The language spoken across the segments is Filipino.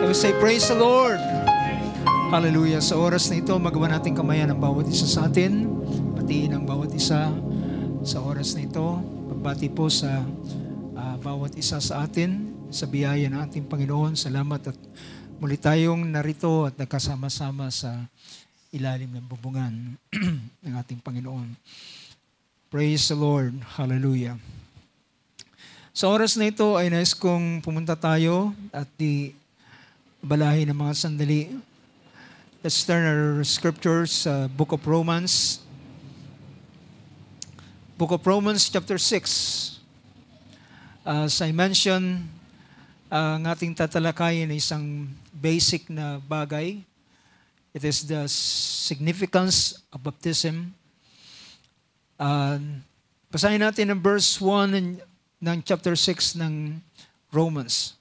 We say, praise the Lord. Hallelujah. Sa oras na ito, magawa natin kamayan ang bawat isa sa atin. Patiin ang bawat isa sa oras na ito. Pagbati po sa bawat isa sa atin sa biyaya ng ating Panginoon. Salamat at muli tayong narito at nagkasama-sama sa ilalim ng bubungan ng ating Panginoon. Praise the Lord. Hallelujah. Sa oras na ito ay nais kong pumunta tayo at balahin ng mga sandali. Let's turn our scriptures sa Book of Romans. Book of Romans chapter 6. As I mentioned, ang ating tatalakayin ay isang basic na bagay. It is the significance of baptism. Basahin natin ang verse 1 ng chapter 6 ng Romans.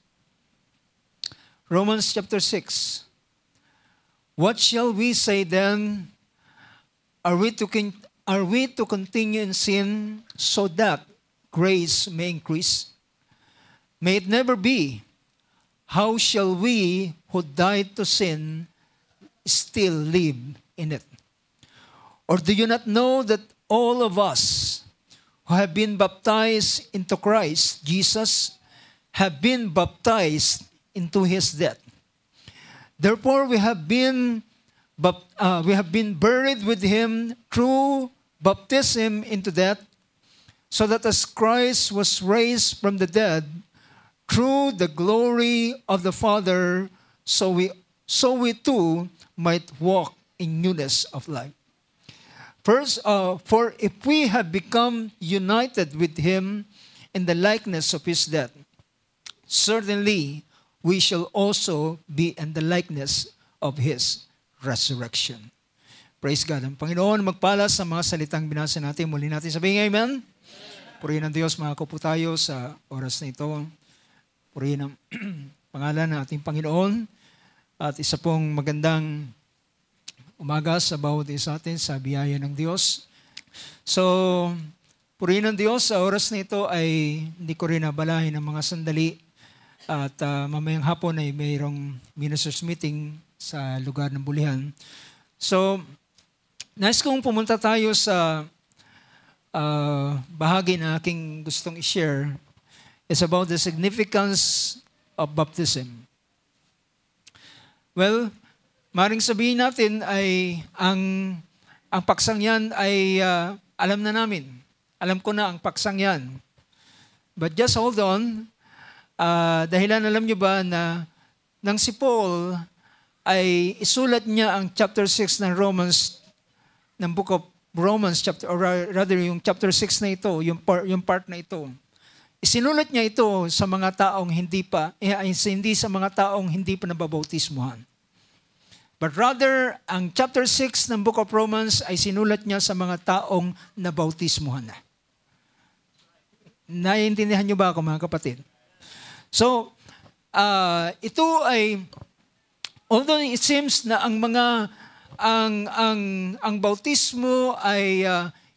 Romans chapter 6. What shall we say then? Are we to continue in sin so that grace may increase? May it never be. How shall we who died to sin still live in it? Or do you not know that all of us who have been baptized into Christ Jesus have been baptized into His death? Therefore, we have been buried with Him through baptism into death, so that as Christ was raised from the dead through the glory of the Father, so we too might walk in newness of life. First, for if we have become united with Him in the likeness of His death, certainly we shall also be in the likeness of His resurrection. Praise God. Ang Panginoon magpala sa mga salitang binasa natin. Muli natin sabihin, Amen. Purihin ng Diyos, mga kapo tayo sa oras na ito. Purihin ang pangalan ng ating Panginoon. At isa pong magandang umaga sa bawat isa atin sa biyaya ng Diyos. So, purihin ng Diyos sa oras na ito ay hindi ko rin nabalahin ng mga sandali. At mamayang hapon ay mayroong ministers meeting sa lugar ng Bulihan. So, nais kong pumunta tayo sa bahagi na aking gustong i-share. It's about the significance of baptism. Well, maring sabihin natin ay ang paksang yan ay alam na namin. Alam ko na ang paksang yan. But just hold on. Dahilan alam nyo ba na nang si Paul ay isulat niya ang chapter 6 ng Romans, ng book of Romans, or rather yung chapter 6 na ito, yung part na ito. Isinulat niya ito sa mga taong hindi sa mga taong hindi pa nababautismuhan. But rather, ang chapter 6 ng book of Romans ay sinulat niya sa mga taong nabautismuhan na. Naiintindihan niyo ba ako, mga kapatid? So, ito ay, although it seems na ang bautismo ay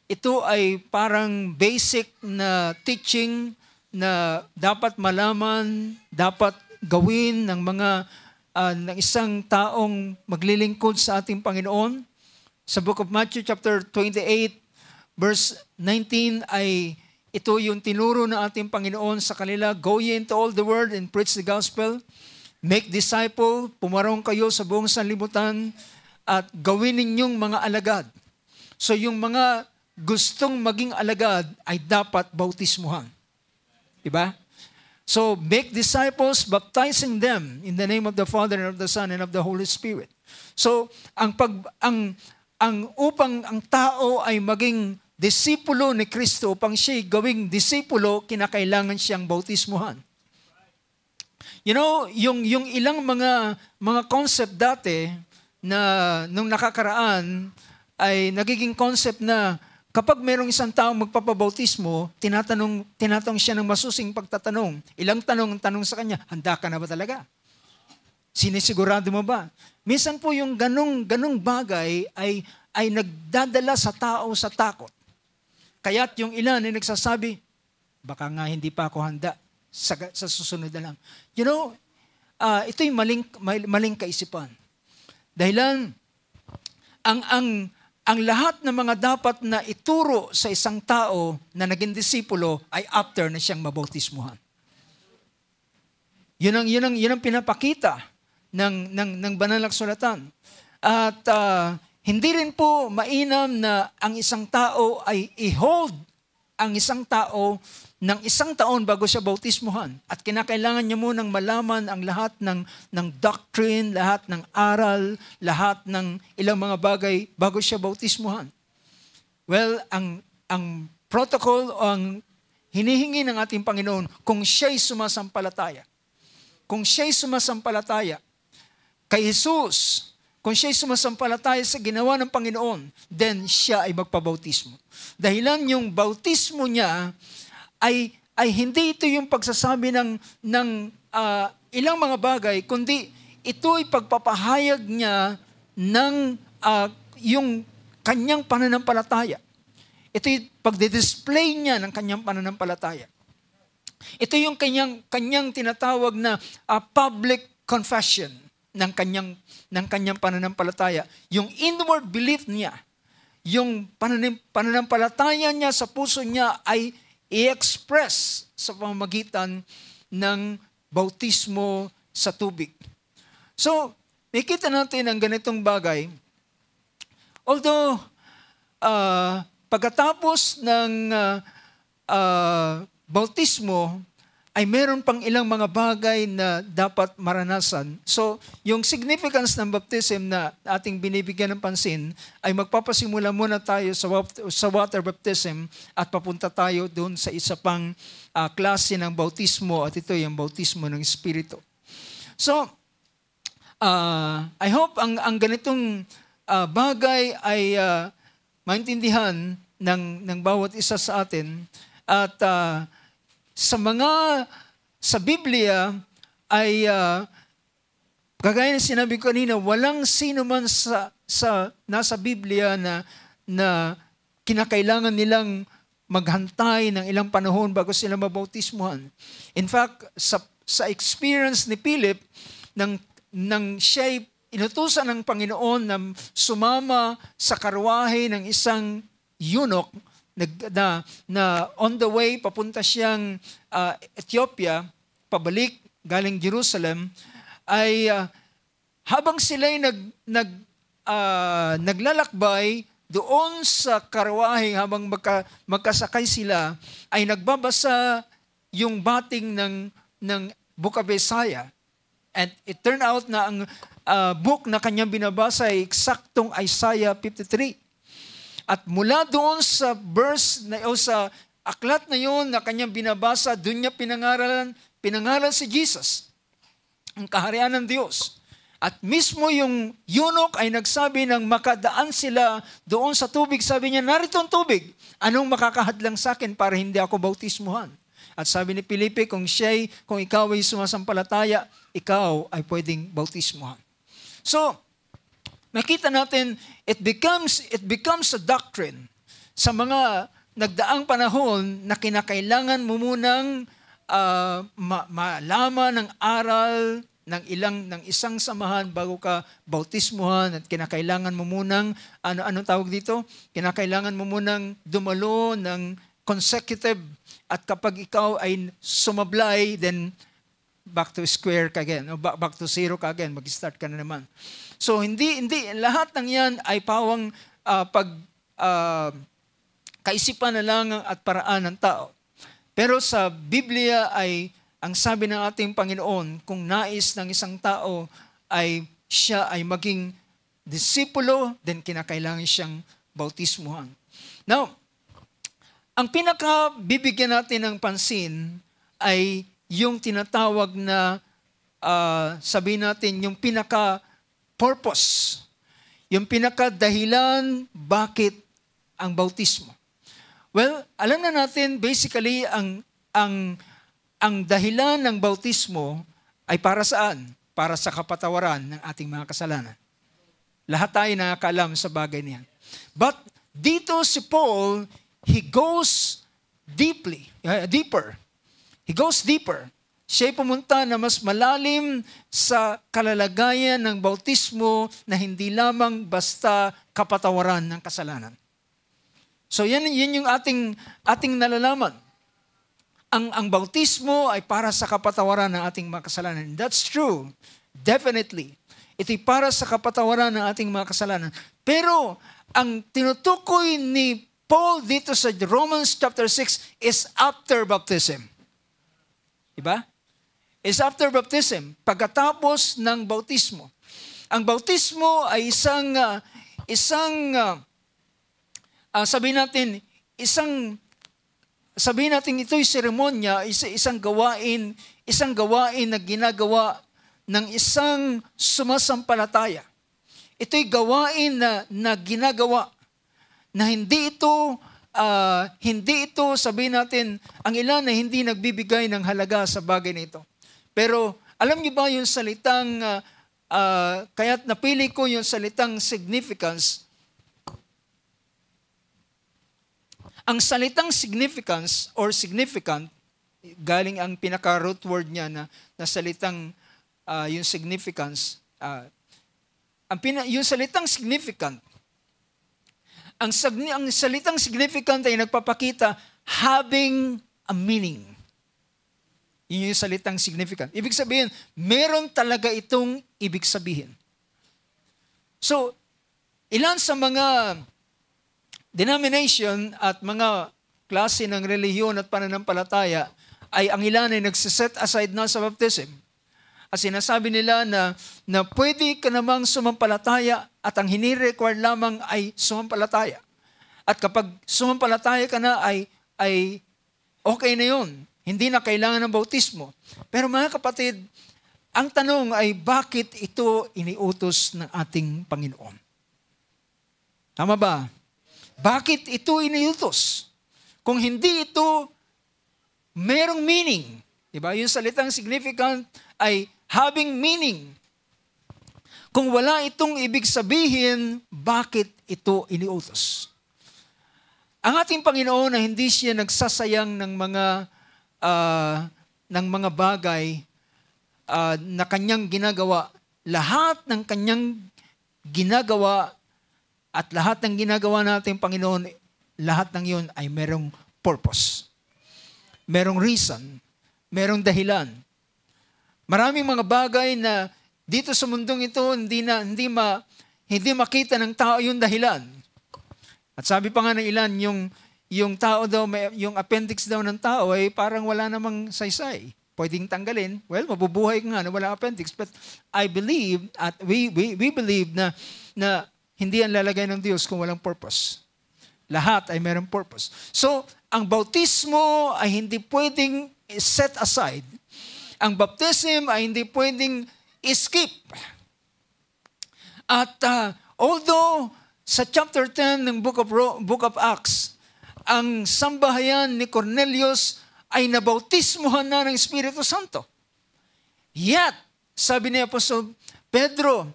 ito ay parang basic na teaching na dapat malaman, dapat gawin ng ng isang taong maglilingkod sa ating Panginoon. Sa book of Matthew chapter 28 verse 19 ay ito yung tinuro ng ating Panginoon sa kanila. Go ye into all the world and preach the gospel. Make disciple, pumarong kayo sa buong sanlibutan at gawin ninyong mga alagad. So yung mga gustong maging alagad ay dapat bautismuhan. Diba? So make disciples, baptizing them in the name of the Father and of the Son and of the Holy Spirit. So upang ang tao ay maging disipulo ni Kristo, upang siya'y gawing disipulo, kinakailangan siyang bautismuhan. You know, yung ilang mga concept dati na nung nakakaraan ay nagiging concept na kapag mayroong isang taong magpapabautismo, tinatanong siya ng masusing pagtatanong. Ilang tanong sa kanya, handa ka na ba talaga? Sinisigurado mo ba? Minsan po yung ganong bagay ay nagdadala sa tao sa takot. Kaya't yung ilan ay nagsasabi, baka nga hindi pa ako handa sa susunod na lang. You know, ito'y maling kaisipan. Dahilan, ang lahat ng mga dapat na ituro sa isang tao na naging disipulo ay after na siyang mabautismuhan. Yun ang pinapakita ng banal na kasulatan. At hindi rin po mainam na ang isang tao ay i-hold ang isang tao ng 1 taon bago siya bautismuhan. At kinakailangan niya munang malaman ang lahat ng doctrine, lahat ng aral, lahat ng ilang mga bagay bago siya bautismuhan. Well, ang protocol o ang hinihingi ng ating Panginoon, kung siya'y sumasampalataya, kay Jesus, kung siya'y sumasampalataya sa ginawa ng Panginoon, then siya ay magpabautismo. Dahilan yung bautismo niya ay hindi ito yung pagsasabi ng ilang mga bagay, kundi ito ay pagpapahayag niya ng yung kanyang pananampalataya. Ito yung pagdidisplay niya ng kanyang pananampalataya. Ito yung kanyang tinatawag na public confession ng kanyang pananampalataya. Yung inward belief niya, yung pananampalataya niya sa puso niya ay i-express sa pamamagitan ng bautismo sa tubig. So, nakita natin ang ganitong bagay. Although, pagkatapos ng bautismo, ay meron pang ilang mga bagay na dapat maranasan. So, yung significance ng baptism na ating binibigyan ng pansin ay magpapasimula muna tayo sa water baptism at papunta tayo doon sa isa pang klase ng bautismo at ito yung bautismo ng Espiritu. So, I hope ang ganitong bagay ay maintindihan ng bawat isa sa atin at sa Biblia ay kagaya ng sinabi ko kanina, walang sino man sa nasa Biblia na kinakailangan nilang maghantay ng ilang panahon bago sila mabautismuhan. In fact, sa experience ni Philip, nang siya'y inutusan ng Panginoon na sumama sa karwahe ng isang eunuch, na on the way, papunta siyang Ethiopia, pabalik, galing Jerusalem, ay habang sila'y naglalakbay doon sa karwahe, habang magkasakay sila, ay nagbabasa yung bating ng Book of Isaiah. And it turned out na ang book na kanyang binabasa ay eksaktong Isaiah 53. At mula doon sa verse o sa aklat na yon na kanyang binabasa, doon niya pinangalan si Jesus, ang kaharian ng Diyos. At mismo yung eunuch ay nagsabi ng makadaan sila doon sa tubig. Sabi niya, narito ang tubig. Anong makakahadlang sa akin para hindi ako bautismuhan? At sabi ni Felipe, kung ikaw ay sumasampalataya, ikaw ay pwedeng bautismuhan. So, nakita natin, it becomes a doctrine sa mga nagdaang panahon na kinakailangan mo munang malaman ng aral ng isang samahan bago ka bautismuhan, at kinakailangan mo munang, anong tawag dito? Kinakailangan mo munang dumalo ng consecutive, at kapag ikaw ay sumablay, then back to square ka again, o back to zero ka again, mag-start ka na naman. So hindi lahat ng 'yan ay pawang kaisipan na lang at paraan ng tao. Pero sa Biblia ay ang sabi ng ating Panginoon, kung nais ng isang tao ay siya ay maging disipulo, then kinakailangan siyang bautismuhan. Now, ang pinaka-bibigyan natin ng pansin ay yung tinatawag na sabihin natin yung pinaka-purpose, yung pinaka-dahilan bakit ang bautismo. Well, alam na natin basically ang dahilan ng bautismo ay para saan? Para sa kapatawaran ng ating mga kasalanan. Lahat tayo nakakaalam sa bagay niyan. But dito si Paul, he goes deeper. He goes deeper. Siya'y pumunta na mas malalim sa kalalagayan ng bautismo na hindi lamang basta kapatawaran ng kasalanan. So yan yung ating nalalaman. Ang bautismo ay para sa kapatawaran ng ating mga kasalanan. That's true. Definitely. Ito'y para sa kapatawaran ng ating mga kasalanan. Pero ang tinutukoy ni Paul dito sa Romans chapter 6 is after baptism. Diba? Is after baptism, pagkatapos ng bautismo. Ang bautismo ay sabihin natin ito'y seremonya, isang gawain na ginagawa ng isang sumasampalataya. Ito'y gawain na ginagawa na hindi ito sabihin natin, ang ilan na hindi nagbibigay ng halaga sa bagay nito. Pero alam niyo ba yung salitang, kaya't napili ko yung salitang significance. Ang salitang significance or significant, galing ang pinaka-root word niya na salitang yung significance. Yung salitang significant, ang salitang significant ay nagpapakita having a meaning. Yun yung salitang significant. Ibig sabihin, meron talaga itong ibig sabihin. So, ilan sa mga denomination at mga klase ng relihiyon at pananampalataya ay ang ilan ay nagsiset aside na sa baptism. At sinasabi nila na pwede ka namang sumampalataya at ang hini-require lamang ay sumampalataya. At kapag sumampalataya ka na ay okay na yun. Hindi na kailangan ng bautismo. Pero mga kapatid, ang tanong ay bakit ito iniutos ng ating Panginoon? Tama ba? Bakit ito iniutos? Kung hindi ito merong meaning. Diba? Yung salitang significant ay having meaning. Kung wala itong ibig sabihin, bakit ito iniutos? Ang ating Panginoon na hindi siya nagsasayang ng mga bagay na kanyang ginagawa. Lahat ng kanyang ginagawa at lahat ng ginagawa natin, Panginoon, lahat ng yun ay merong purpose. Merong reason. Merong dahilan. Maraming mga bagay na dito sa mundong ito hindi makita ng tao yung dahilan. At sabi pa nga ng ilan, yung tao daw, yung appendix daw ng tao ay parang wala namang saysay. Pwedeng tanggalin. Well, mabubuhay ka nga na wala appendix. But I believe, at we believe na hindi ang lalagay ng Diyos kung walang purpose. Lahat ay mayroong purpose. So, ang bautismo ay hindi pwedeng set aside. Ang baptism ay hindi pwedeng skip. At although sa chapter 10 ng Book of Acts, ang sambahayan ni Cornelius ay nabautismohan na ng Espiritu Santo. Yet, sabi ni Apostol Pedro,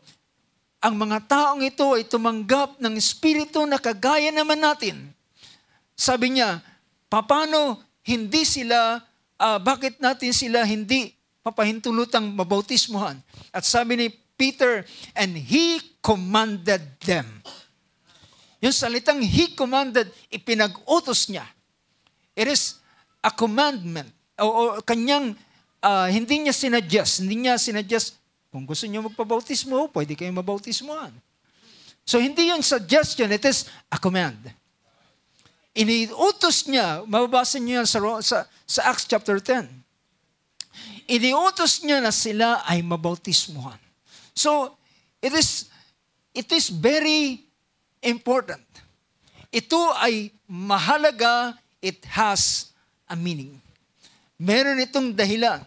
ang mga taong ito ay tumanggap ng Espiritu na kagaya naman natin. Sabi niya, paano hindi sila, bakit natin sila hindi papahintulutang mabautismohan? At sabi ni Peter, and he commanded them. Yung salitang he commanded, ipinag-utos niya. It is a commandment. O kanyang, hindi niya sinadjust, kung gusto niyo magpabautismo, pwede kayong mabautismohan. So hindi yung suggestion, it is a command. Iniutos niya, mababasa niyo yan sa Acts chapter 10. Iniutos niya na sila ay mabautismohan. So, it is very important. Ito ay mahalaga, it has a meaning. Meron itong dahilan.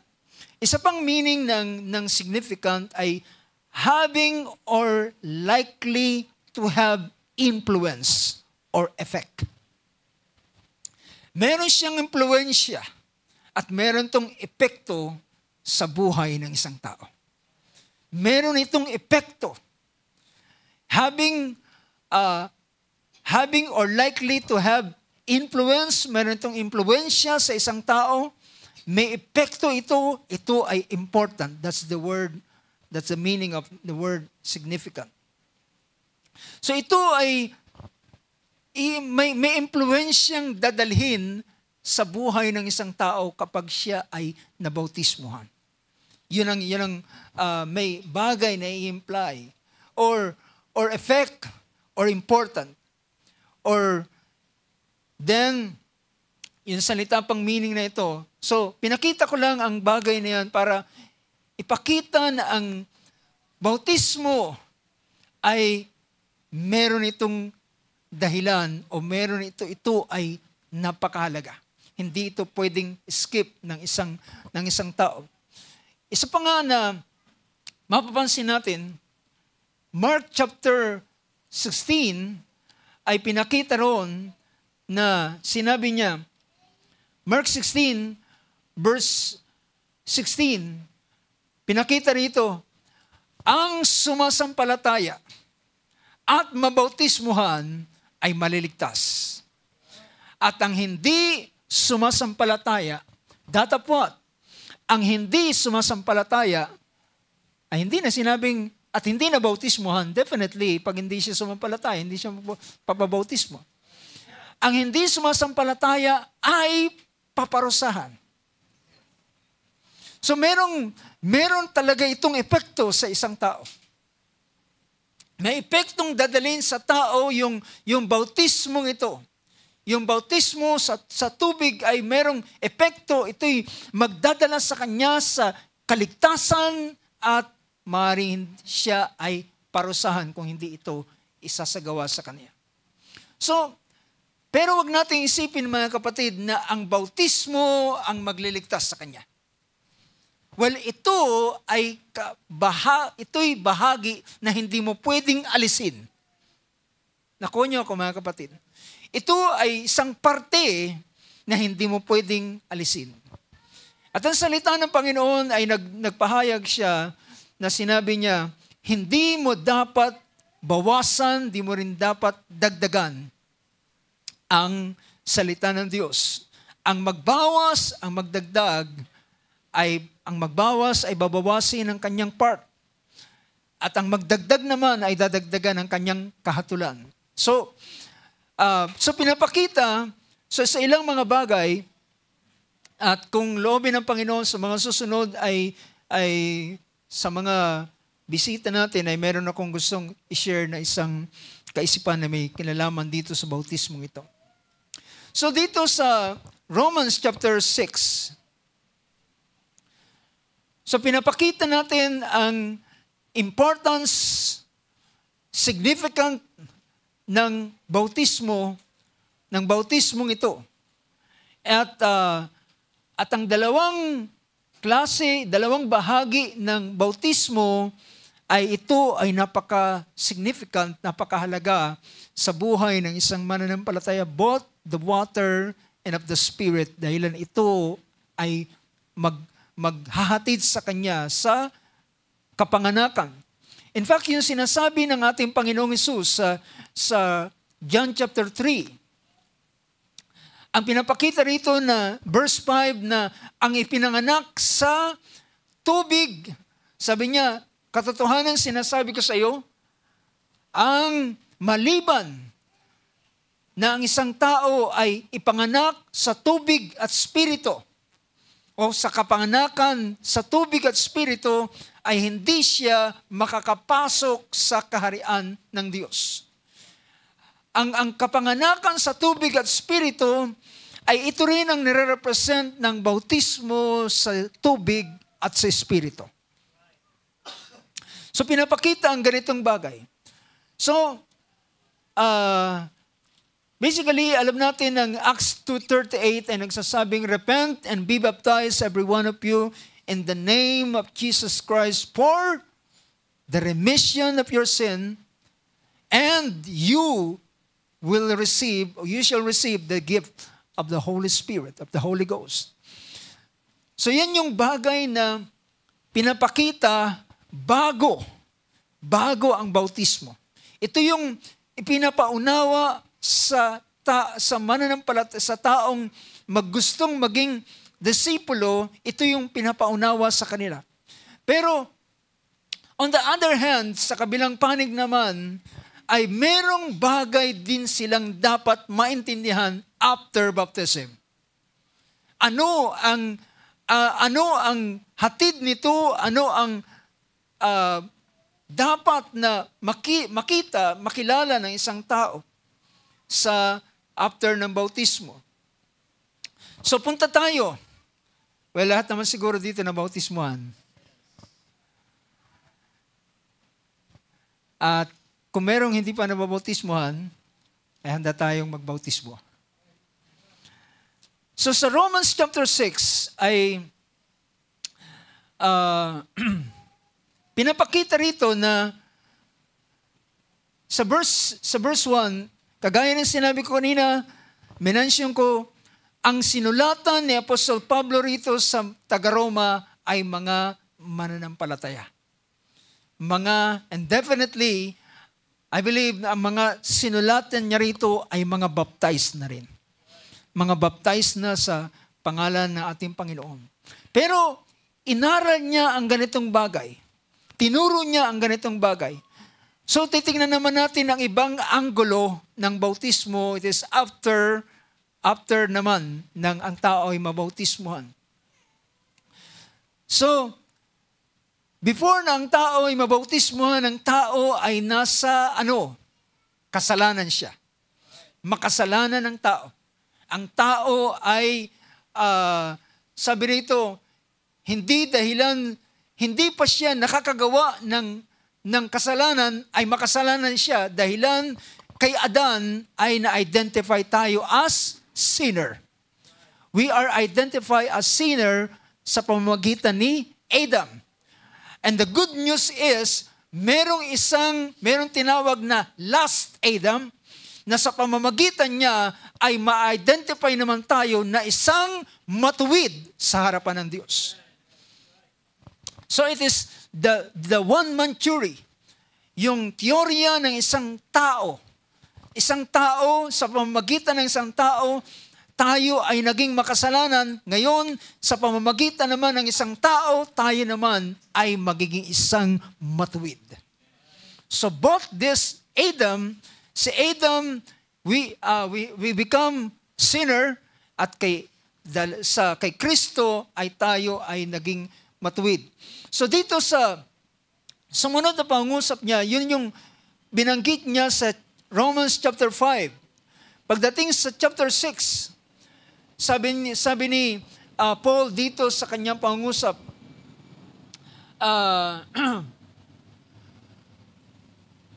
Isa pang meaning ng significant ay having or likely to have influence or effect. Meron siyang impluensya at meron itong epekto sa buhay ng isang tao. Meron itong epekto. Having or likely to have influence, meron itong impluensya sa isang tao, may epekto ito, ito ay important. That's the meaning of the word significant. So ito ay may impluwensyang dadalhin sa buhay ng isang tao kapag siya ay nabautismuhan. Yun ang may bagay na i-imply or effect or important. Or then, yung salita pang meaning na ito. So, pinakita ko lang ang bagay na yan para ipakita na ang bautismo ay meron itong dahilan o meron ito ay napakahalaga. Hindi ito pwedeng skip ng isang tao. Isa pa nga na mapapansin natin, Mark chapter 16 ay pinakita roon na sinabi niya, Mark 16 verse 16, pinakita rito, ang sumasampalataya at mabautismuhan ay maliligtas. At ang hindi sumasampalataya, datapwat, ang hindi sumasampalataya ay hindi na sinabing at hindi na bautismuhan, definitely, pag hindi siya sumampalataya, hindi siya papabautismo. Ang hindi sumasampalataya ay paparusahan. So meron talaga itong epekto sa isang tao. May epektong dadalhin sa tao yung bautismong ito. Yung bautismo sa tubig ay merong epekto. Ito'y magdadala sa kanya sa kaligtasan at maaaring siya ay parusahan kung hindi ito isasagawa sa kanya. So, pero wag nating isipin mga kapatid na ang bautismo ang magliligtas sa kanya. Well, ito'y bahagi na hindi mo pwedeng alisin. Nakuha niyo ako mga kapatid. Ito ay isang parte na hindi mo pwedeng alisin. At ang salita ng Panginoon ay nagpahayag siya na sinabi niya, hindi mo dapat bawasan, di mo rin dapat dagdagan ang salita ng Diyos. Ang magbawas, ang magdagdag, ang magbawas ay babawasin ang kanyang part. At ang magdagdag naman ay dadagdagan ang kanyang kahatulan. So pinapakita sa ilang mga bagay, at kung loobin ng Panginoon sa mga susunod ay sa mga bisita natin ay meron akong gustong i-share na isang kaisipan na may kinalaman dito sa bautismong ito. So dito sa Romans chapter 6, so pinapakita natin ang importance, significant ng bautismong ito. At ang dalawang bahagi ng bautismo ay ito ay napaka-significant, napakahalaga sa buhay ng isang mananampalataya, both the water and of the Spirit, dahilan ito ay maghahatid sa kanya sa kapanganakan. In fact, yung sinasabi ng ating Panginoong Hesus sa John chapter 3, ang pinapakita rito na verse 5 na ang ipinanganak sa tubig, sabi niya, katotohanan sinasabi ko sa iyo, ang maliban na ang isang tao ay ipanganak sa tubig at spirito, o sa kapanganakan sa tubig at spirito, ay hindi siya makakapasok sa kaharian ng Diyos. Ang kapanganakan sa tubig at spirito ay ito rin ang nire-represent ng bautismo sa tubig at sa spirito. So pinapakita ang ganitong bagay. So, basically, alam natin ng Acts 2:38 ay nagsasabing, repent and be baptized every one of you in the name of Jesus Christ for the remission of your sin, and you shall receive the gift of the Holy Spirit, of the Holy Ghost. So yan yung bagay na pinapakita bago ang bautismo. Ito yung ipinapaunawa sa mananampalataya, sa taong maggustong maging disipulo, ito yung pinapaunawa sa kanila. Pero, on the other hand, sa kabilang panig naman, ay merong bagay din silang dapat maintindihan after baptism. Ano ang hatid nito? Ano ang dapat na makilala ng isang tao sa after ng bautismo? So punta tayo. Well, lahat naman siguro dito na bautismuhan. At kung merong hindi pa nababautismuhan, ay handa tayong magbautismo. So sa Romans chapter 6 ay pinapakita rito na sa verse 1, kagaya ng sinabi ko kanina, menensyon ko, ang sinulatan ni Apostol Pablo rito sa taga-Roma ay mga mananampalataya. And definitely, I believe na ang mga sinulatan niya rito ay mga baptized na rin. Mga baptized na sa pangalan ng ating Panginoon. Pero, inaral niya ang ganitong bagay. Tinuro niya ang ganitong bagay. So, titingnan naman natin ang ibang anggulo ng bautismo. It is after naman ng ang tao ay mabautismuhan. So, before na ang tao ay mabautismuhan, ang tao ay nasa kasalanan siya. Makasalanan ng tao. Ang tao ay, sabi rito, hindi pa siya nakakagawa ng kasalanan, ay makasalanan siya dahilan kay Adan ay na-identify tayo as sinner. We are identified as sinner sa pamamagitan ni Adam. And the good news is, merong tinawag na last Adam, na sa pamamagitan niya ay ma-identify naman tayo na isang matuwid sa harapan ng Diyos. So it is the one-man theory, yung teorya ng isang tao. Isang tao, sa pamamagitan ng isang tao, tayo ay naging makasalanan. Ngayon, sa pamamagitan naman ng isang tao, tayo naman ay magiging isang matuwid. So both this si Adam, we become sinner, at kay Kristo ay tayo ay naging matuwid. So dito sa sumunod na pangusap niya, yun yung binanggit niya sa Romans chapter 5. Pagdating sa chapter 6, sabi ni Paul dito sa kanyang pangusap,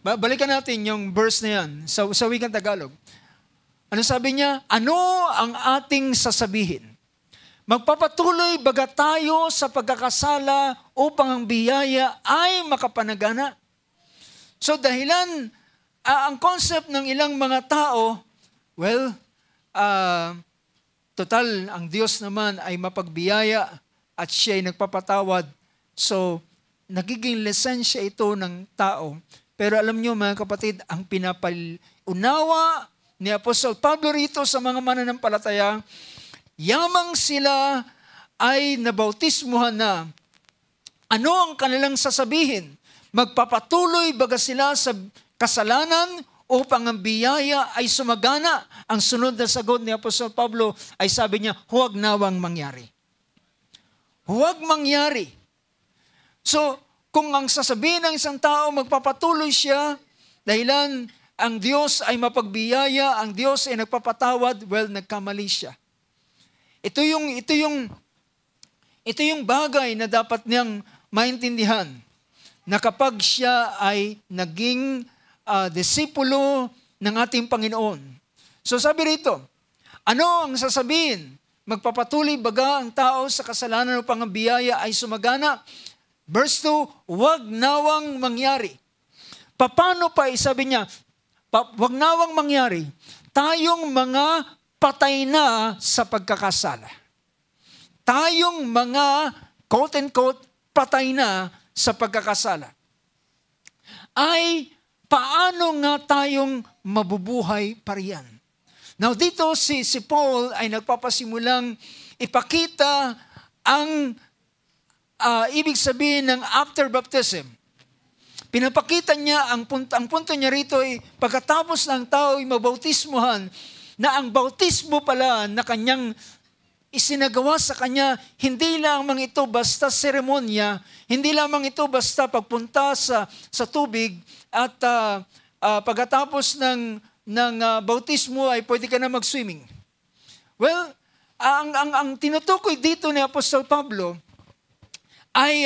balikan natin yung verse na yan sa wikang Tagalog. Ano sabi niya? Ano ang ating sasabihin? Magpapatuloy baga tayo sa pagkakasala upang ang biyaya ay makapanagana? So dahilan, ang concept ng ilang mga tao, total, ang Diyos naman ay mapagbiyaya at siya ay nagpapatawad. So, nagiging lisensya ito ng tao. Pero alam niyo mga kapatid, ang pinapaunawa ni Apostol Pablo rito sa mga mananampalataya, yamang sila ay nabautismuhan na, ano ang kanilang sasabihin? Magpapatuloy baga sila sa kasalanan upang ang biyaya ay sumagana? Ang sunod na sagot ni Apostol Pablo ay sabi niya, huwag nawang mangyari. Huwag mangyari. So, kung ang sasabihin ng isang tao, magpapatuloy siya, dahilan ang Diyos ay mapagbiyaya, ang Diyos ay nagpapatawad, nagkamali siya. Ito yung bagay na dapat niyang maintindihan, na kapag siya ay naging disipulo ng ating Panginoon. So sabi rito, ano ang sasabihin? Magpapatuloy baga ang tao sa kasalanan upang ang biyaya ay sumagana? Verse 2, huwag nawang mangyari. Paano pa isabi niya, huwag nawang mangyari? Tayong mga patay na sa pagkakasala. Tayong mga, quote-unquote, patay na sa pagkakasala. Ay, paano nga tayong mabubuhay pa riyan? Now dito si Paul ay nagpapasimulang ipakita ang ibig sabihin ng after baptism. Pinapakita niya, ang punto niya rito ay pagkatapos ng tao ay mabautismuhan, na ang bautismo pala na kanyang isinagawa sa kanya, hindi lamang ito basta seremonya, hindi lamang ito basta pagpunta sa tubig at pagkatapos ng bautismo ay pwede ka na mag-swimming. Well, ang tinutukoy dito ni Apostol Pablo ay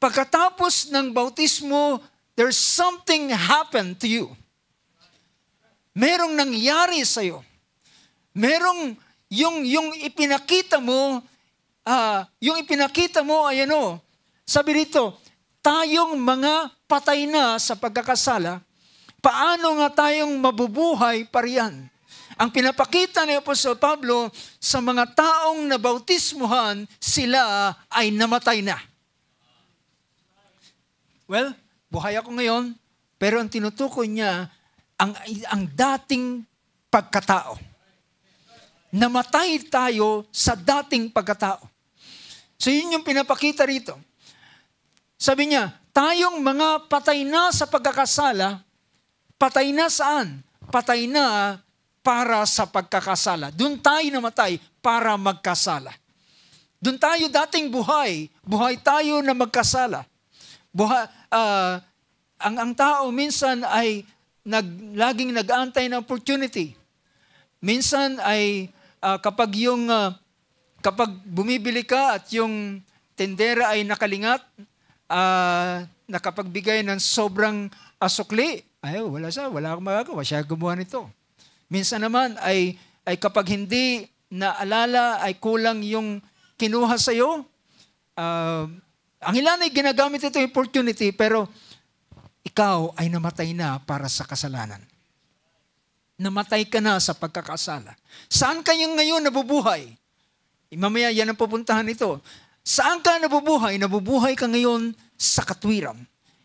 pagkatapos ng bautismo, there's something happened to you. Merong nangyari sa iyo. Merong yung ipinakita mo, ay ano, sabi rito, tayong mga patay na sa pagkakasala, paano nga tayong mabubuhay pa riyan? Ang pinapakita ni Apostol Pablo sa mga taong nabautismuhan, sila ay namatay na. Well, buhay ako ngayon, pero ang tinutukoy niya, ang dating pagkatao. Namatay tayo sa dating pagkatao. So yun yung pinapakita rito. Sabi niya, tayong mga patay na sa pagkakasala, patay na saan? Patay na para sa pagkakasala. Doon tayo namatay para magkasala. Doon tayo dating buhay tayo na magkasala. Ang tao minsan ay laging nag-aantay ng opportunity. Minsan ay kapag bumibili ka at yung tendera ay nakalingat, nakapagbigay ng sobrang sukli, wala akong magagawa, siya gumawa nito. Minsan naman ay kapag hindi naalala, ay kulang yung kinuha sa'yo. Ang ilan ay ginagamit ito opportunity, pero ikaw ay namatay na para sa kasalanan. Namatay ka na sa pagkakasala. Saan kayo ngayon nabubuhay? Mamaya yan ang pupuntahan ito. Saan ka nabubuhay? Nabubuhay ka ngayon sa katwiran.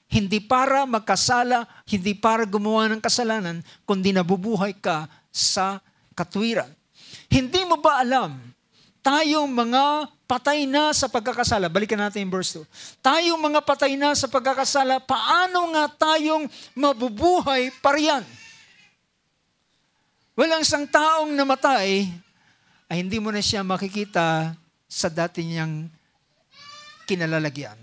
Hindi para magkasala, hindi para gumawa ng kasalanan, kundi nabubuhay ka sa katwiran. Hindi mo ba alam, tayong mga patay na sa pagkakasala, balikan natin yung verse 2. Tayong mga patay na sa pagkakasala, paano nga tayong mabubuhay pa riyan? Walang isang taong namatay, ay hindi mo na siya makikita sa dati niyang kinalalagyan.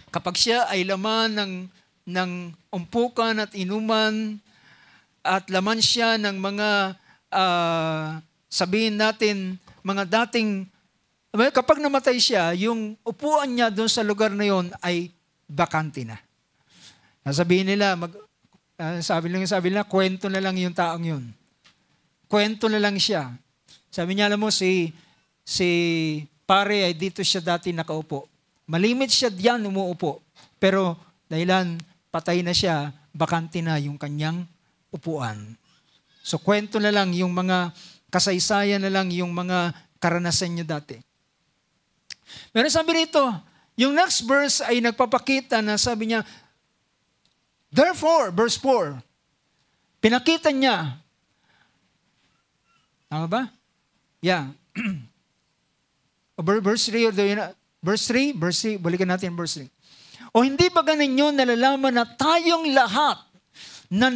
Kapag siya ay laman ng umpukan at inuman, at laman siya ng mga, sabihin natin, mga dating, kapag namatay siya, yung upuan niya doon sa lugar na yon ay bakante na. Sabihin nila, sabi nila, kwento na lang yung taong yun. Kwento na lang siya. Sabi niya, alam mo, si pare ay dito siya dati nakaupo. Malimit siya diyan umuupo. Pero dahilan patay na siya, bakante na yung kanyang upuan. So kwento na lang yung mga kasaysayan na lang yung mga karanasan niya dati. Pero sabi rito, yung next verse ay nagpapakita na sabi niya, therefore, verse 4, pinakita niya, tama ba? Yeah. Verse 3, balikan natin verse 3. O hindi ba ganinyo nalalaman na tayong lahat na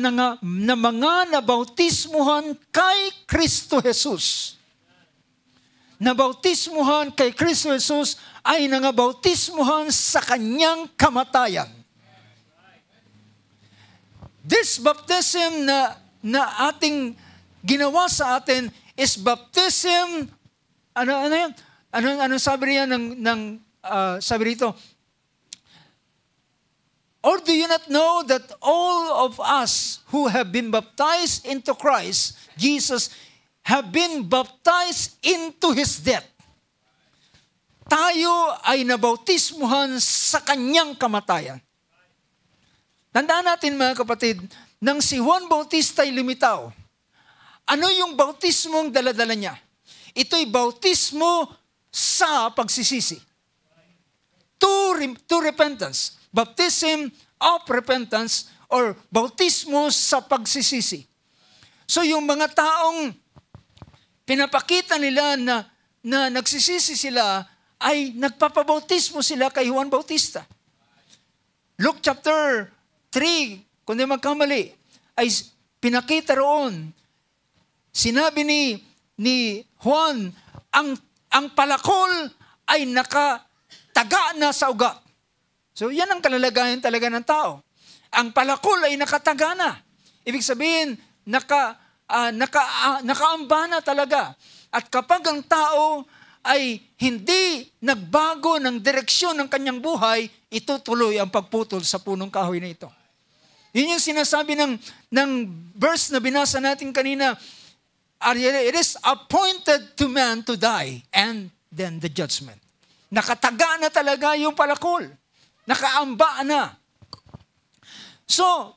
mga nabautismuhan kay Kristo Jesus. Nabautismuhan kay Kristo Jesus ay nangabautismuhan sa kanyang kamatayan. This baptism na ating ginawa sa atin is baptism, ano yan? Ano sabi riyan sabi rito? Or do you not know that all of us who have been baptized into Christ, Jesus, have been baptized into His death? Tayo ay nabautismuhan sa kanyang kamatayan. Tandaan natin mga kapatid, nang si Juan Bautista ay lumitaw, ano yung bautismong daladala niya? Ito'y bautismo sa pagsisisi. To repentance. Baptism of repentance or bautismo sa pagsisisi. So yung mga taong pinapakita nila na nagsisisi sila, ay nagpapabautismo sila kay Juan Bautista. Luke chapter 3, kung di magkamali, ay pinakita roon, sinabi ni Juan, ang palakol ay nakataga na sa ugat. So yan ang kalalagayan talaga ng tao. Ang palakol ay nakataga na. Ibig sabihin, nakaamba na talaga. At kapag ang tao ay hindi nagbago ng direksyon ng kanyang buhay, itutuloy ang pagputol sa punong kahoy na ito. Yun yung sinasabi ng verse na binasa natin kanina, it is appointed to man to die and then the judgment. Nakataga na talaga yung palakol. Nakaamba na. So,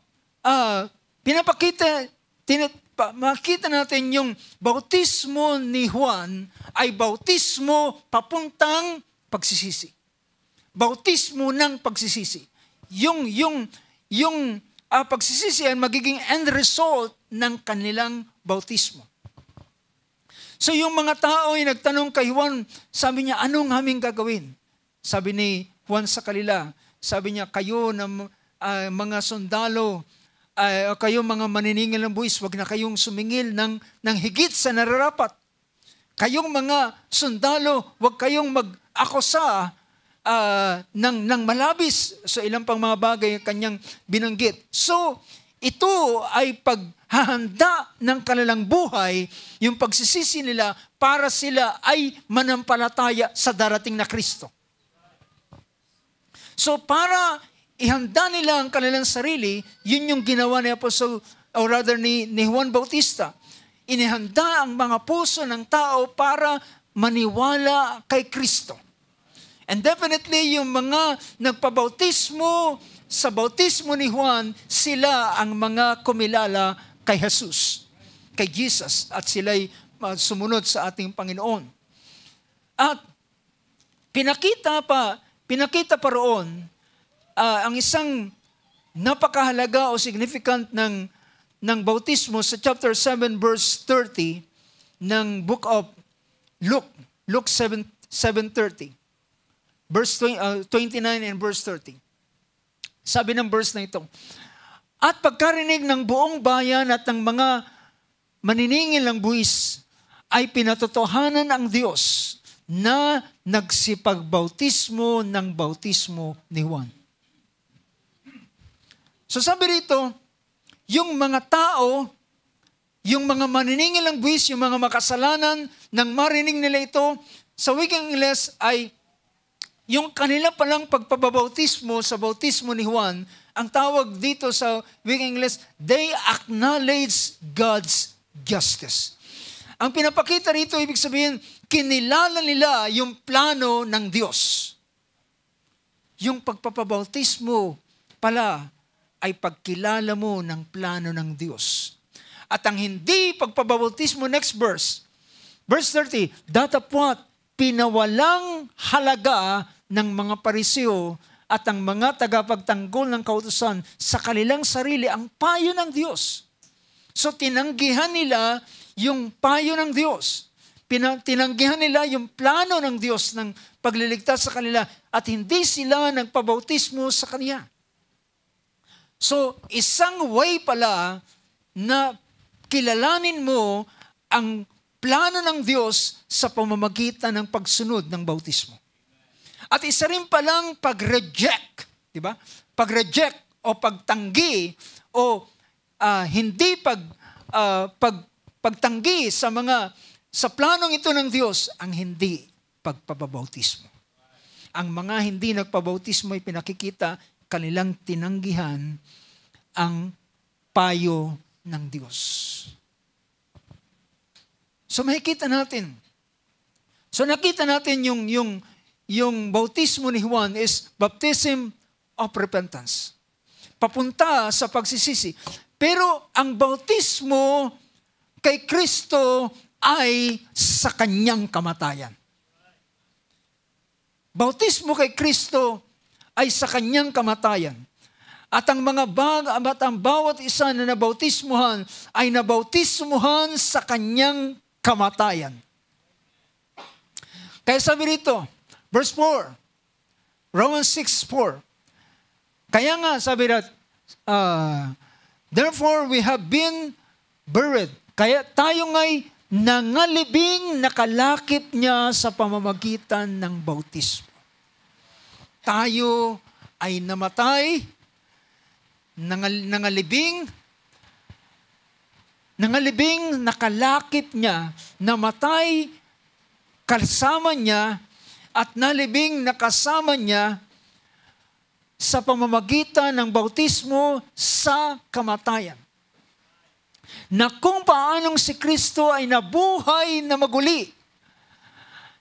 makita natin yung bautismo ni Juan ay bautismo papuntang pagsisisi. Bautismo ng pagsisisi. Yung pagsisisi ay magiging end result ng kanilang bautismo. So yung mga tao ay nagtanong kay Juan, sabi niya, anong aming gagawin? Sabi ni Juan sa kanila, sabi niya, kayo na mga sundalo, kayo mga maniningil ng buwis, wag na kayong sumingil ng higit sa nararapat. Kayong mga sundalo, wag kayong mag-akusa ng malabis. So ilang pang mga bagay kanyang binanggit. So ito ay paghahanda ng kanilang buhay, yung pagsisisi nila para sila ay manampalataya sa darating na Kristo. So para ihanda nila ang kanilang sarili, yun yung ginawa ni Apostle, or rather ni Juan Bautista. Inihanda ang mga puso ng tao para maniwala kay Kristo. And definitely yung mga nagpabautismo sa bautismo ni Juan, sila ang mga kumilala kay Jesus, kay Jesus, at sila'y sumunod sa ating Panginoon. At pinakita pa roon ang isang napakahalaga o significant ng bautismo sa chapter 7 verse 30 ng book of Luke 7:30. Verse 29 and verse 30. Sabi ng verse na ito, at pagkarinig ng buong bayan at ng mga maniningil ng buwis, ay pinatotohanan ang Diyos na nagsipagbautismo ng bautismo ni Juan. So sabi rito, yung mga tao, yung mga maniningil ng buwis, yung mga makasalanan, nang marinig nila ito, sa wikang Ingles ay yung kanila palang pagpabautismo sa bautismo ni Juan, ang tawag dito sa wikang Ingles, they acknowledge God's justice. Ang pinapakita rito, ibig sabihin, kinilala nila yung plano ng Diyos. Yung pagpapabautismo pala ay pagkilala mo ng plano ng Diyos. At ang hindi pagpapabautismo, next verse 30, datapwat pinawalang halaga ng mga Pariseo at ang mga tagapagtanggol ng kautusan sa kanilang sarili ang payo ng Diyos. So tinanggihan nila yung payo ng Diyos. Tinanggihan nila yung plano ng Diyos ng pagliligtas sa kanila at hindi sila nagpabautismo sa Kanya. So isang way pala na kilalanin mo ang plano ng Diyos sa pamamagitan ng pagsunod ng bautismo. At isa rin palang pag-reject, di ba? Pag-reject o pagtanggi o hindi pagtanggi sa planong ito ng Diyos ang hindi pagpabautismo. Ang mga hindi nagpabautismo ay pinakikita kanilang tinanggihan ang payo ng Diyos. So makikita natin. So nakita natin yung bautismo ni Juan is baptism of repentance. Papunta sa pagsisisi. Pero ang bautismo kay Kristo ay sa kanyang kamatayan. Bautismo kay Kristo ay sa kanyang kamatayan. At ang bawat isa na nabautismuhan ay nabautismuhan sa kanyang kamatayan. Kaya sabi rito, verse 4, Romans 6:4. Kaya nga, sabi rat, therefore we have been buried. Kaya tayo nga'y nangalibing nakalakip niya sa pamamagitan ng bautismo. Tayo ay namatay, nangalibing nakalakip niya, namatay kasama niya, at nalibing nakasama niya sa pamamagitan ng bautismo sa kamatayan. Na kung paanong si Kristo ay nabuhay na maguli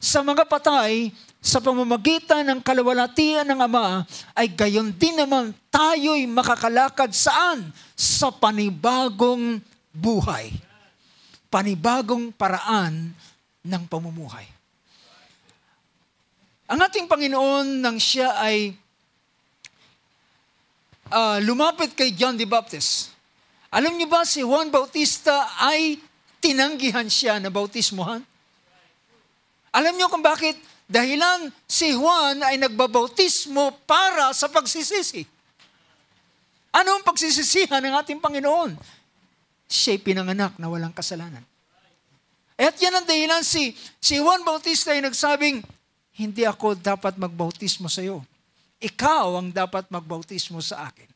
sa mga patay sa pamamagitan ng kaluwalhatian ng Ama, ay gayon din naman tayo'y makakalakad saan? Sa panibagong buhay. Panibagong paraan ng pamumuhay. Ang ating Panginoon nang siya ay lumapit kay John the Baptist. Alam niyo ba si Juan Bautista ay tinanggihan siya na bautismohan? Alam niyo kung bakit? Dahilan si Juan ay nagbabautismo para sa pagsisisi. Ano ang pagsisisihan ng ating Panginoon? Siya'y pinanganak na walang kasalanan. At yan ang dahilan si Juan Bautista ay nagsabing, hindi ako dapat magbautismo sa iyo. Ikaw ang dapat magbautismo sa akin.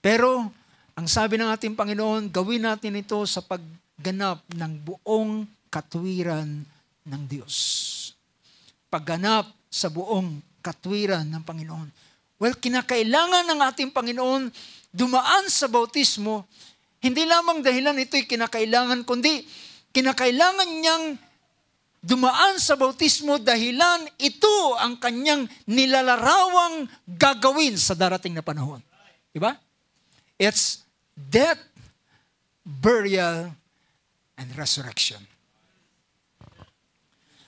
Pero, ang sabi ng ating Panginoon, gawin natin ito sa pagganap ng buong katwiran ng Diyos. Pagganap sa buong katwiran ng Panginoon. Well, kinakailangan ng ating Panginoon dumaan sa bautismo, hindi lamang dahilan ito'y kinakailangan, kundi kinakailangan niyang dumaan sa bautismo dahilan ito ang kanyang nilalarawang gagawin sa darating na panahon. Diba? It's death, burial, and resurrection.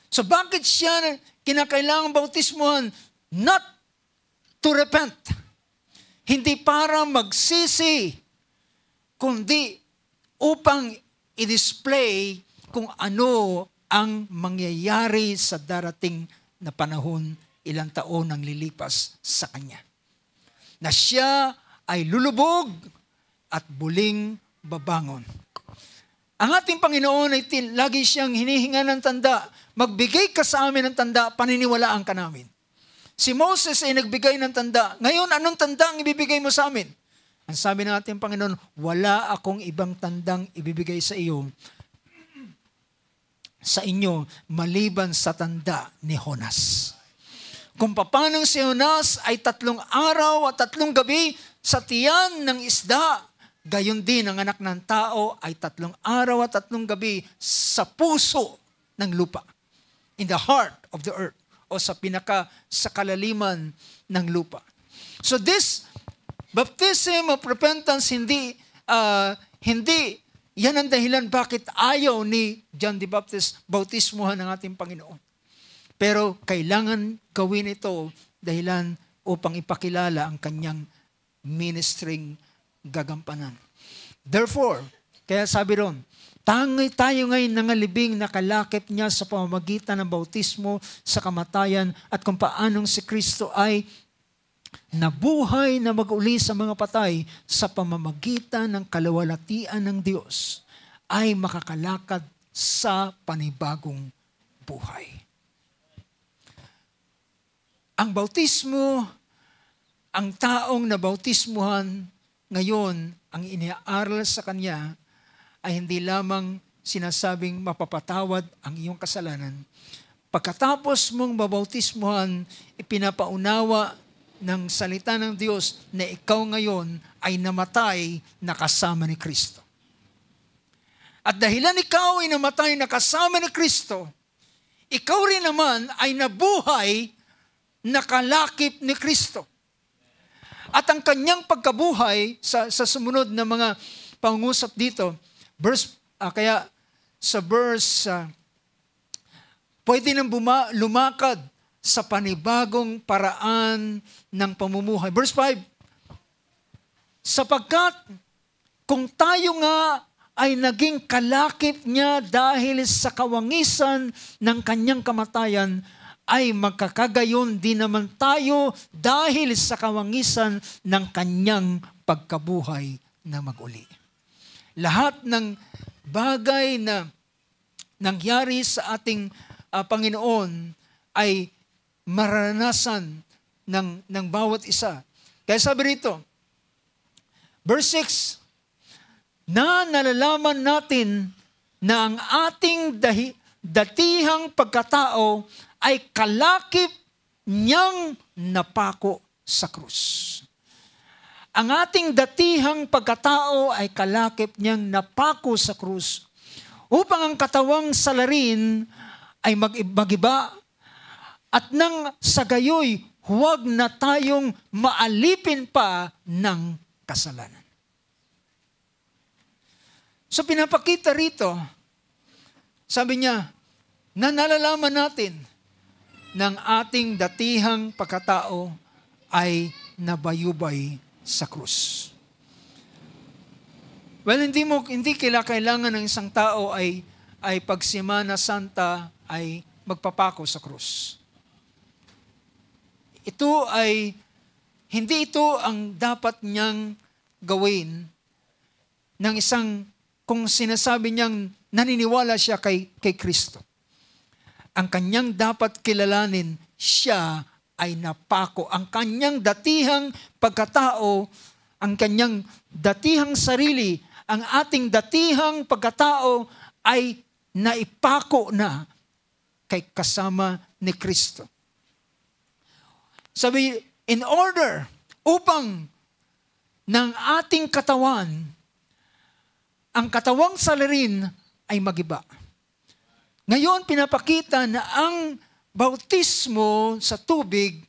So bakit siya kinakailangang bautismohan? Not to repent. Hindi para magsisi, kundi upang i-display kung ano ang mangyayari sa darating na panahon, ilang taon ang lilipas sa kanya. Na siya ay lulubog at muling babangon. Ang ating Panginoon ay lagi siyang hinihinga ng tanda. Magbigay ka sa amin ng tanda, paniniwalaan ka namin. Si Moses ay nagbigay ng tanda. Ngayon, anong tanda ang ibibigay mo sa amin? Ang sabi ng ating Panginoon, wala akong ibang tandang ibibigay sa iyo, sa inyo, maliban sa tanda ni Jonas. Kung papanong si Jonas ay 3 araw at 3 gabi sa tiyan ng isda, gayon din ang anak ng tao ay 3 araw at 3 gabi sa puso ng lupa. In the heart of the earth. O sa sa kalaliman ng lupa. So this baptism of repentance, hindi yan ang dahilan bakit ayaw ni John the Baptist bautismuhan ng ating Panginoon. Pero kailangan gawin ito dahilan upang ipakilala ang kanyang ministering gagampanan. Therefore, kaya sabi ron, tayo ngayon nangalibing nakalakip niya sa pamamagitan ng bautismo sa kamatayan at kung paanong si Kristo ay nabuhay na mag-uli sa mga patay sa pamamagitan ng kaluwalhatian ng Diyos ay makakalakad sa panibagong buhay. Ang bautismo, ang taong nabautismuhan ngayon, ang iniaaral sa kanya ay hindi lamang sinasabing mapapatawad ang iyong kasalanan. Pagkatapos mong babautismuhan, ipinapaunawa ng salita ng Diyos na ikaw ngayon ay namatay na kasama ni Kristo. At dahilan ikaw ay namatay na kasama ni Kristo, ikaw rin naman ay nabuhay nakalakip ni Kristo. At ang kanyang pagkabuhay sa sumunod na mga pangungusap dito, kaya sa verse, pwede nang lumakad sa panibagong paraan ng pamumuhay. Verse 5, sapagkat kung tayo nga ay naging kalakip niya dahil sa kawangisan ng kanyang kamatayan, ay magkakagayon din naman tayo dahil sa kawangisan ng kanyang pagkabuhay na maguli. Lahat ng bagay na nangyari sa ating Panginoon ay maranasan ng bawat isa. Kaya sabi rito, verse 6, na nalalaman natin na ang ating datihang pagkatao ay kalakip niyang napako sa krus. Ang ating datihang pagkatao ay kalakip niyang napako sa krus upang ang katawang salarin ay magiba at nang sa gayoy huwag na tayong maalipin pa ng kasalanan. So pinapakita rito, sabi niya, na nalalaman natin ng ating datihang pagkatao ay nabayubay sa krus. Well, hindi kailangan ng isang tao ay pag Semana Santa ay magpapako sa krus. Hindi ito ang dapat niyang gawin ng isang, kung sinasabi niyang naniniwala siya kay Kristo. Ang kanyang dapat kilalanin, siya ay napako. Ang kanyang datihang pagkatao, ang kanyang datihang sarili, ang ating datihang pagkatao ay naipako na kay kasama ni Kristo. Sabi, in order upang ng ating katawan, ang katawang salarin ay magiba. Ngayon, pinapakita na ang bautismo sa tubig,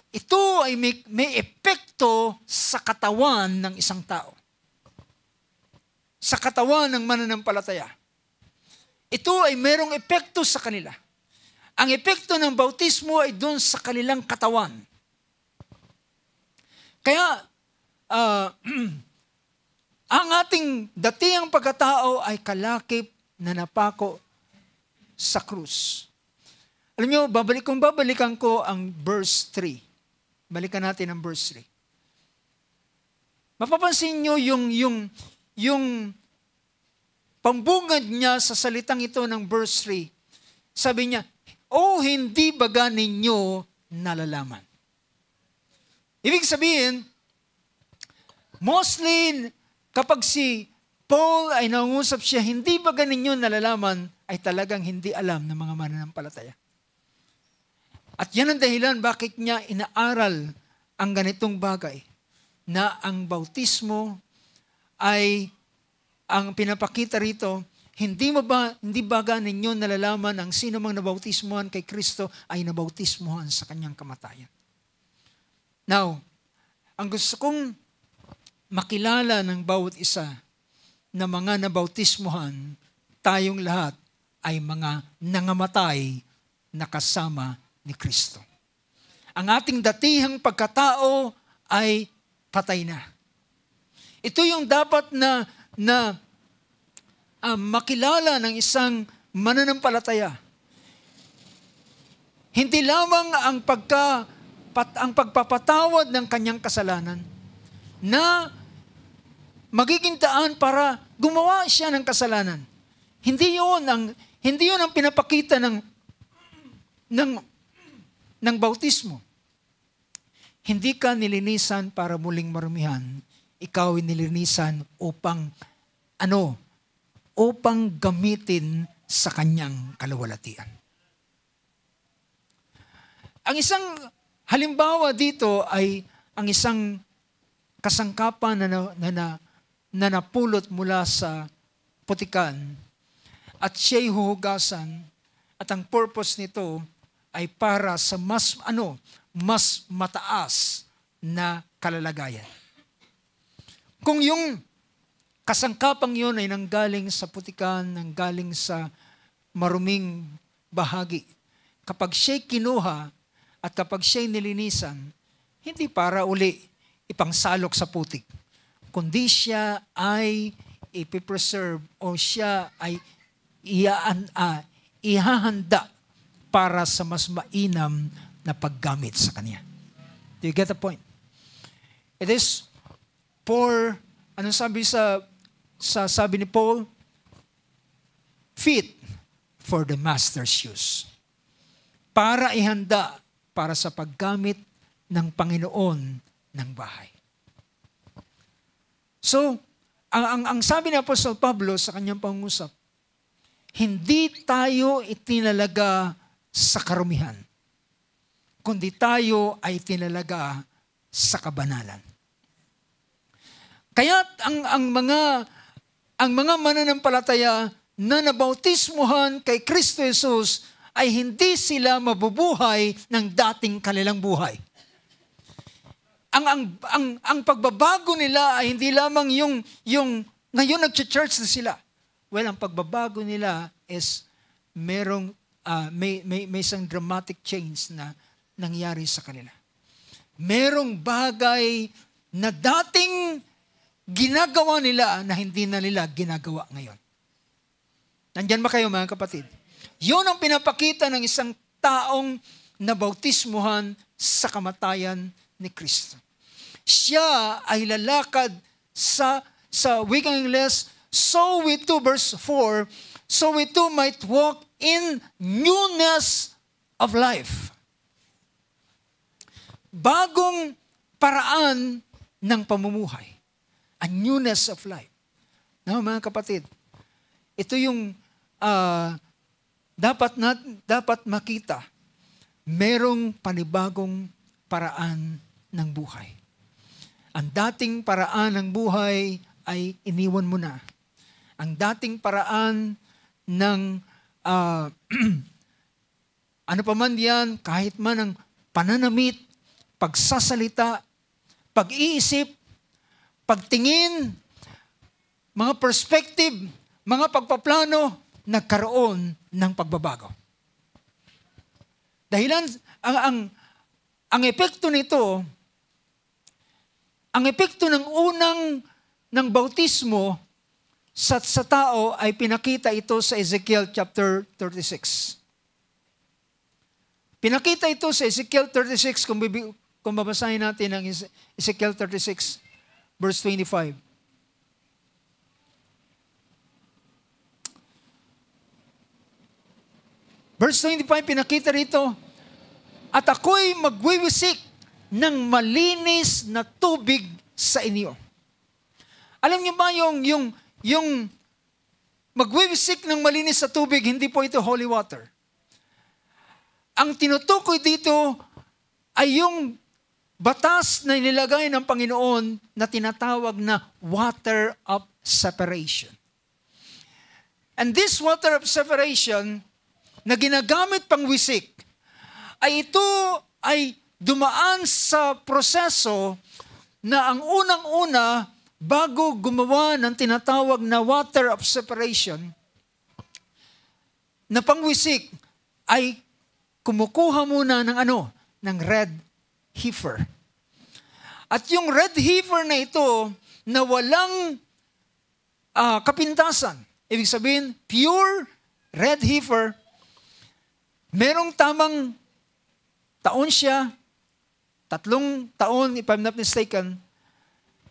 ito ay may epekto sa katawan ng isang tao. Sa katawan ng mananampalataya. Ito ay merong epekto sa kanila. Ang epekto ng bautismo ay doon sa kanilang katawan. Kaya, ang ating datihang pagkatao ay kalakip na napako sa krus. Alam niyo, babalikan ko ang verse 3. Balikan natin ang verse 3. Mapapansin niyo yung pambungad niya sa salitang ito ng verse 3. Sabi niya, hindi baga ninyo nalalaman. Ibig sabihin, mostly kapag si Paul ay nangungusap siya, hindi baga ninyo nalalaman, ay talagang hindi alam ng mga mananampalataya. At yan ang dahilan bakit niya inaaral ang ganitong bagay, na ang bautismo ay, ang pinapakita rito, hindi baga ninyo nalalaman ang sino mang nabautismohan kay Kristo ay nabautismohan sa kanyang kamatayan. Now, ang gusto kong makilala ng bawat isa na mga nabautismohan, tayong lahat ay mga nangamatay na kasama ni Kristo. Ang ating datihang pagkatao ay patay na. Ito yung dapat na makilala ng isang mananampalataya. Hindi lamang ang pagpapatawad ng kanyang kasalanan na magiging daan para gumawa siya ng kasalanan. Hindi yun ang pinapakita ng bautismo. Hindi ka nilinisan para muling marumihan. Ikaw ay nilinisan upang gamitin sa kanyang kaluwalhatian. Ang isang halimbawa dito ay ang isang kasangkapan na napulot mula sa putikan at siya'y huhugasan at ang purpose nito ay para sa mas mataas na kalalagayan. Kung yung kasangkapang yun ay nanggaling sa putikan, nanggaling sa maruming bahagi, kapag siya'y kinuha at kapag siya'y nilinisan, hindi para uli ipangsalok sa putik, kundi siya ay ipipreserve o siya ay ihahanda para sa mas mainam na paggamit sa Kanya. Do you get the point? It is for, anong sabi sabi ni Paul? Fit for the master's use. Para ihanda para sa paggamit ng Panginoon ng bahay. So, ang sabi ni Apostol Pablo sa kanyang pangungusap, hindi tayo itinalaga sa karumihan, kundi tayo ay itinalaga sa kabanalan. Kaya ang mga mananampalataya na nabautismuhan kay Kristo Jesus ay hindi sila mabubuhay ng dating kanilang buhay. Ang pagbabago nila ay hindi lamang yung ngayon nag-church na sila. Well, ang pagbabago nila is may isang dramatic change na nangyari sa kanila. Merong bagay na dating ginagawa nila na hindi na nila ginagawa ngayon. Nandyan ba kayo mga kapatid? Yun ang pinapakita ng isang taong nabautismuhan sa kamatayan ni Kristo. Siya ay lalakad sa wikang Ingles, so we too, verse 4, so we too might walk in newness of life. Bagong paraan ng pamumuhay. A newness of life. No, mga kapatid, ito yung dapat makita. Merong panibagong paraan ng buhay. Ang dating paraan ng buhay ay iniwan mo na. Ang dating paraan ng ano pa man yan, kahit man ang pananamit, pagsasalita, pag-iisip, pagtingin, mga perspective, mga pagpaplano, nagkaroon ng pagbabago. Dahilan, ang epekto nito, ang epekto ng ng bautismo sa tao ay pinakita ito sa Ezekiel chapter 36. Pinakita ito sa Ezekiel 36 kung babasahin natin ang Ezekiel 36 verse 25. Verse 25 pinakita rito, at ako'y magwiwisik ng malinis na tubig sa inyo. Alam niyo ba yung magwiwisik ng malinis sa tubig, hindi po ito holy water. Ang tinutukoy dito ay yung batas na nilagay ng Panginoon na tinatawag na water of separation. And this water of separation na ginagamit pang wisik, ay ito ay dumaan sa proseso na ang unang-una, bago gumawa ng tinatawag na water of separation, na pangwisik, ay kumukuha muna ng red heifer. At yung red heifer na ito, na walang kapintasan, ibig sabihin, pure red heifer, merong tamang taon siya, 3 taon, if I'm not mistaken,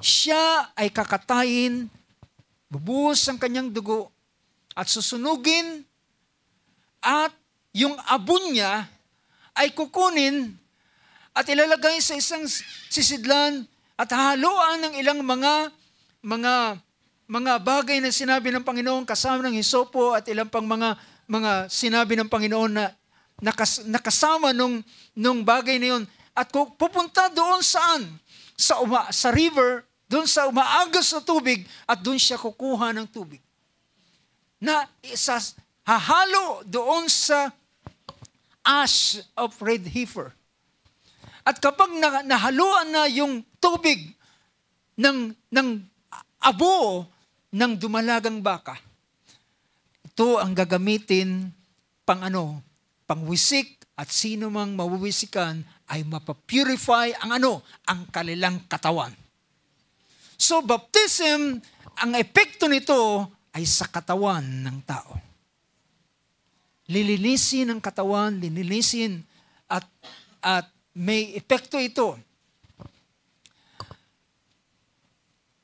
siya ay kakatayin, bubuhos ang kanyang dugo, at susunugin, at yung abon niya ay kukunin at ilalagay sa isang sisidlan at haluan ng ilang mga bagay na sinabi ng Panginoon kasama ng hisopo at ilang pang mga sinabi ng Panginoon na nakasama nung bagay na yun. At pupunta doon saan? Sa river, doon sa umaagas na tubig, at doon siya kukuha ng tubig. Na hahalo doon sa ash of red heifer. At kapag nahaluan na yung tubig ng abo ng dumalagang baka, ito ang gagamitin pangwisik, at sino mang mawiwisikan ay mapapurify ang kanilang katawan. So baptism ang epekto nito ay sa katawan ng tao. Lilinisin ang katawan, lilinisin at may epekto ito.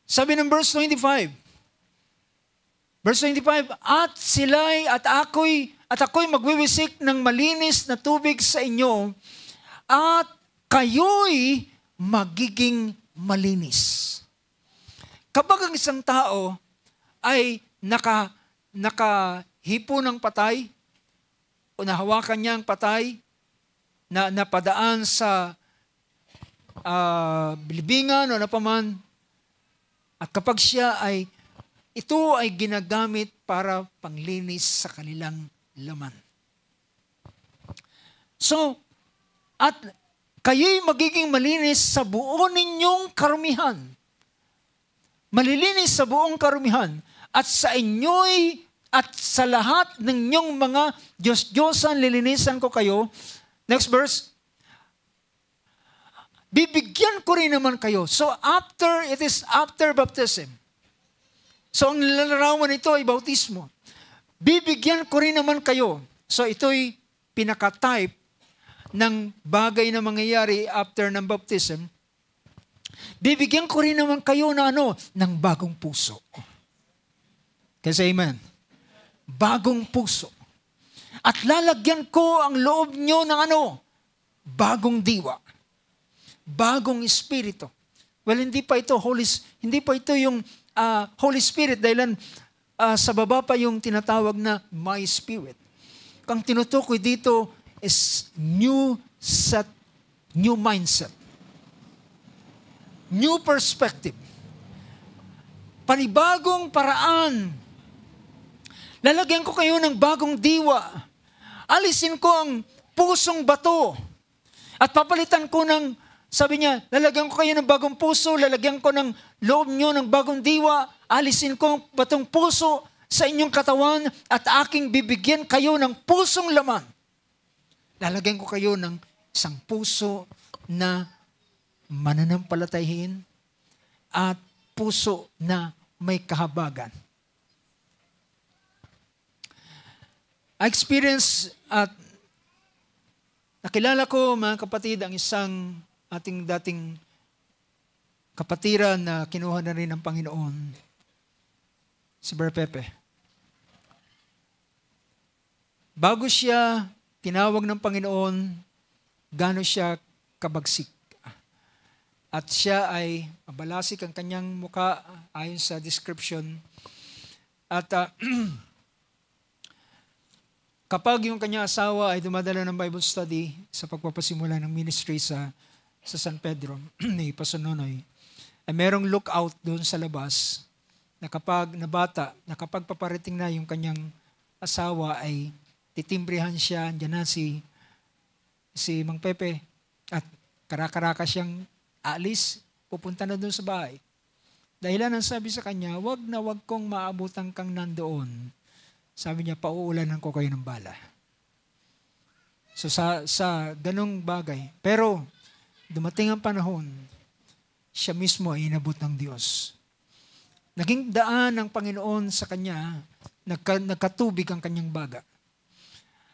Sabi ng verse 25, at ako'y magwiwisik ng malinis na tubig sa inyo, at kayo'y magiging malinis. Kapag ang isang tao ay nakahipo ng patay, o nahawakan niya ang patay, na napadaan sa bilibingan o napaman, at kapag ito ay ginagamit para panglinis sa kanilang laman. So, at kayo'y magiging malinis sa buo ninyong karumihan. Malilinis sa buong karumihan. At sa inyo'y at sa lahat ng inyong mga Diyos-Diyosan, lilinisan ko kayo. Next verse. Bibigyan ko rin naman kayo. So it is after baptism. So ang nilalarawan nito ay bautismo. Bibigyan ko rin naman kayo. So ito'y pinaka-type ng bagay na mangyayari after ng baptism. Bibigyan ko rin naman kayo ng bagong puso. Kasi amen. Bagong puso. At lalagyan ko ang loob nyo ng bagong diwa. Bagong espiritu. Well, hindi pa ito yung Holy Spirit dahil sa baba pa yung tinatawag na my spirit. Ang tinutukoy dito is new mindset. New perspective. Panibagong paraan. Lalagyan ko kayo ng bagong diwa. Alisin ko ang pusong bato. At papalitan ko sabi niya, lalagyan ko kayo ng bagong puso, lalagyan ko ng loob nyo ng bagong diwa, alisin ko ang batong puso sa inyong katawan at aking bibigyan kayo ng pusong laman. Lalagyan ko kayo ng isang puso na mananampalatayin at puso na may kahabagan. I experience at nakilala ko, mga kapatid, ang isang ating dating kapatiran na kinuha na rin ng Panginoon, si Brother Pepe. Bago siya tinawag ng Panginoon, gaano siya kabagsik. At siya ay mabalasik ang kanyang muka ayon sa description. At kapag yung kanyang asawa ay dumadala ng Bible study sa pagpapasimula ng ministry sa San Pedro ni Pastor Nonoy, ay merong lookout doon sa labas na kapag paparating na yung kanyang asawa ay titimbrihan siya, andyan na si Mang Pepe at karakaraka siyang aalis, pupunta na doon sa bahay. Dahilan ang sabi sa kanya, wag kong maabutan kang nandoon. Sabi niya, pauulanan ko kayo ng bala. So sa ganong bagay. Pero dumating ang panahon, siya mismo ay inabot ng Diyos. Naging daan ng Panginoon sa kanya, nagkatubig ang kanyang baga.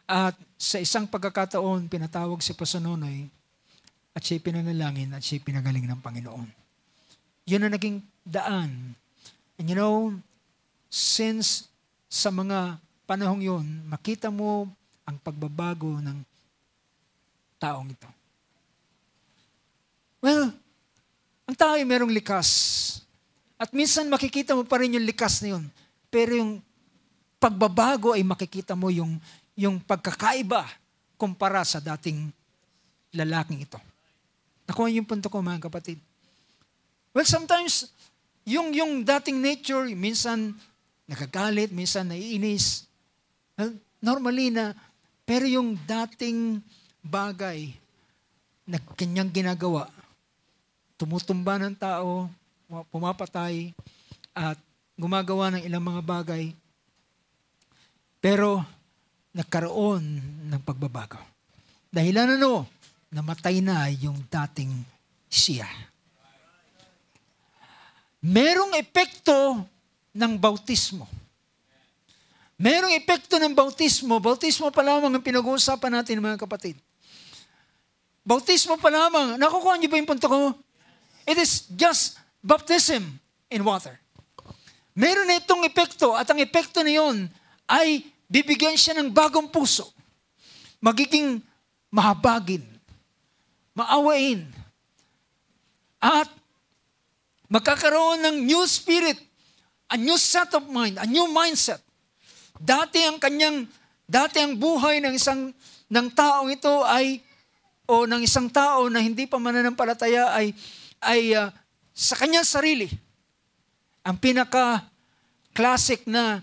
At sa isang pagkakataon, pinatawag si Pastor Nonoy at siya'y pinanalangin at siya'y pinagaling ng Panginoon. Yun ang naging daan. And since sa mga panahong yun, makita mo ang pagbabago ng taong ito. Well, ang tao ay merong likas. At minsan makikita mo pa rin yung likas na yun. Pero yung pagbabago ay makikita mo yung pagkakaiba kumpara sa dating lalaking ito. Nakuha yung punto ko, mga kapatid. Well, sometimes, yung dating nature, minsan nagagalit, minsan naiinis. Well, normally pero yung dating bagay na kanyang ginagawa, tumutumba ng tao, pumapatay, at gumagawa ng ilang mga bagay, pero nagkaroon ng pagbabago. Dahilan namatay na yung dating siya. Merong epekto ng bautismo. Merong epekto ng bautismo. Bautismo pa lamang ang pinag-uusapan natin, mga kapatid. Bautismo pa lamang. Nakukuha niyo ba yung punto ko? It is just baptism in water. Meron na itong epekto, at ang epekto na yun ay bibigyan siya ng bagong puso. Magiging mahabagin, maawain, at magkakaroon ng new spirit, a new set of mind, a new mindset. Dati ang buhay ng taong ito o ng isang tao na hindi pa mananampalataya ay sa kanyang sarili. Ang pinaka-classic na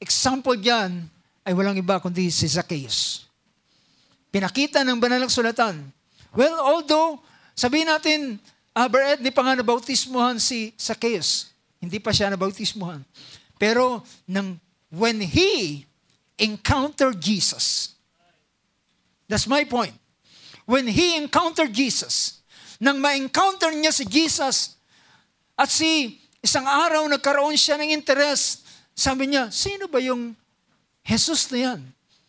example diyan ay walang iba kundi si Zacchaeus. Pinakita ng banal na kasulatan. Well, although, sabihin natin, Brad, di pa nga nabautismuhan si Zacchaeus. Hindi pa siya nabautismuhan. Pero, when he encountered Jesus, that's my point. When he encountered Jesus, nang ma-encounter niya si Jesus, at isang araw nagkaroon siya ng interest, sabi niya, sino ba yung Jesus na yan?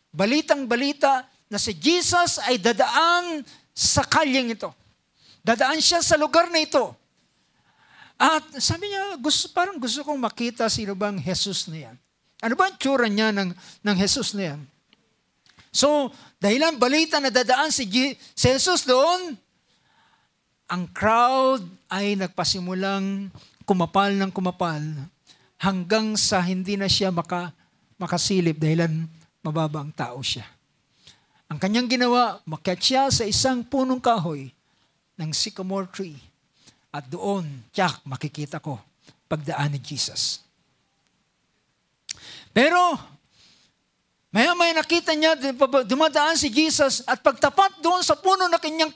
Balitang-balita na si Jesus ay dadaan sa kalyeng ito. Dadaan siya sa lugar na ito. At sabi niya, parang gusto kong makita sino bang Jesus na yan. Ano ba ang tsura niya ng Jesus na yan? So, dahilan balita na dadaan si Jesus doon, ang crowd ay nagpasimulang kumapal ng kumapal hanggang sa hindi na siya makasilip dahilan mababa ang tao siya. Ang kanyang ginawa, makyat siya sa isang punong kahoy ng sycamore tree. At doon, makikita ko pagdaan ni Jesus. Pero, maya-maya nakita niya, dumadaan si Jesus at pagtapat doon sa puno na kanyang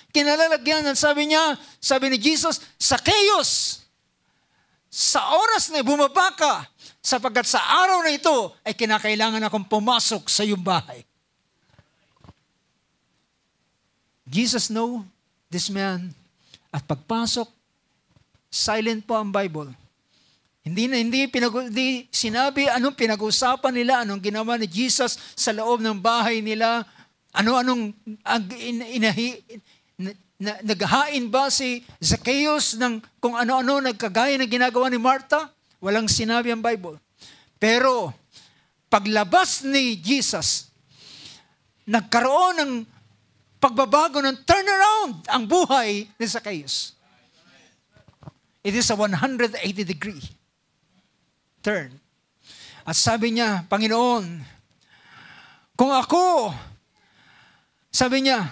kinalalagyan, sabi ni Jesus, Zacchaeus, sa oras na bumaba ka, sapagkat sa araw na ito ay kinakailangan akong pumasok sa iyong bahay. Jesus know this man. At pagpasok, silent po ang Bible. Hindi sinabi anong pinag-usapan nila, anong ginawa ni Jesus sa loob ng bahay nila, naghahain ba si Zacchaeus ng kung ano-ano nagkagaya ng ginagawa ni Martha? Walang sinabi ang Bible. Pero, paglabas ni Jesus, nagkaroon ng pagbabago ng turnaround ang buhay ni Zacchaeus. It is a 180-degree turn. At sabi niya, Panginoon, kung ako, sabi niya,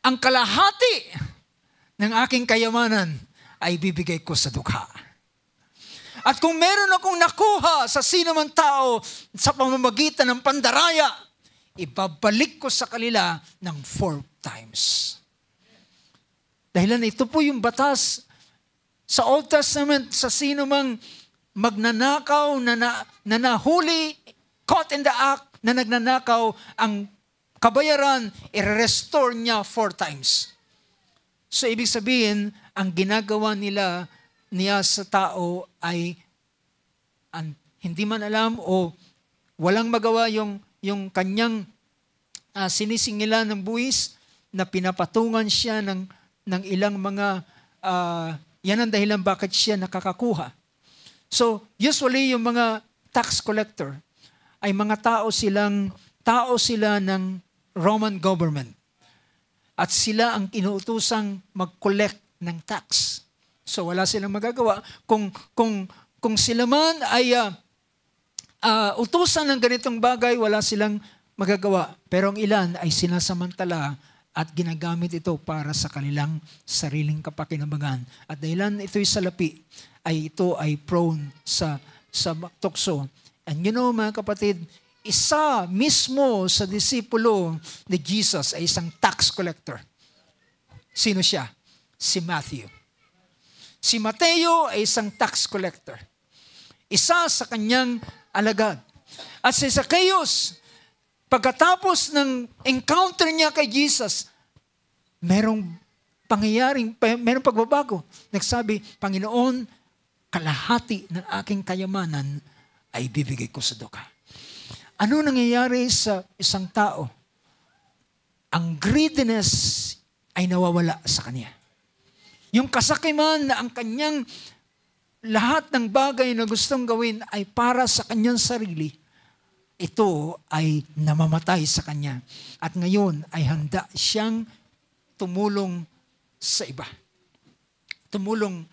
ang kalahati ng aking kayamanan ay bibigay ko sa dukha. At kung meron akong nakuha sa sino man tao sa pamamagitan ng pandaraya, ibabalik ko sa kanila ng 4 times. Dahilan ito po yung batas sa Old Testament sa sino mang magnanakaw na nahuli, caught in the act, na nagnanakaw, ang kabayaran, i-restore niya 4 times. So, ibig sabihin, ang ginagawa niya sa tao ay hindi man alam o walang magawa yung kanyang sinisingilan ng buwis na pinapatungan siya ng ilang mga, yan ang dahilan bakit siya nakakakuha. So, usually yung mga tax collector ay mga tao sila ng Roman government. At sila ang inuutusang mag-collect ng tax. So wala silang magagawa. Kung sila man ay utusan ng ganitong bagay, wala silang magagawa. Pero ang ilan ay sinasamantala at ginagamit ito para sa kanilang sariling kapakinabangan. At dahilan ito'y salapi, ito ay prone sa tukso. And you know, mga kapatid, isa mismo sa disipulo ni Jesus ay isang tax collector. Sino siya? Si Matthew. Si Mateo ay isang tax collector. Isa sa kanyang alagad. At si Zacchaeus, pagkatapos ng encounter niya kay Jesus, merong pagbabago. Nagsabi, Panginoon, kalahati ng aking kayamanan ay bibigay ko sa duka. Ano nangyayari sa isang tao? Ang greediness ay nawawala sa kanya. Yung kasakiman na ang kanyang lahat ng bagay na gustong gawin ay para sa kanyang sarili, ito ay namamatay sa kanya. At ngayon ay handa siyang tumulong sa iba. Tumulong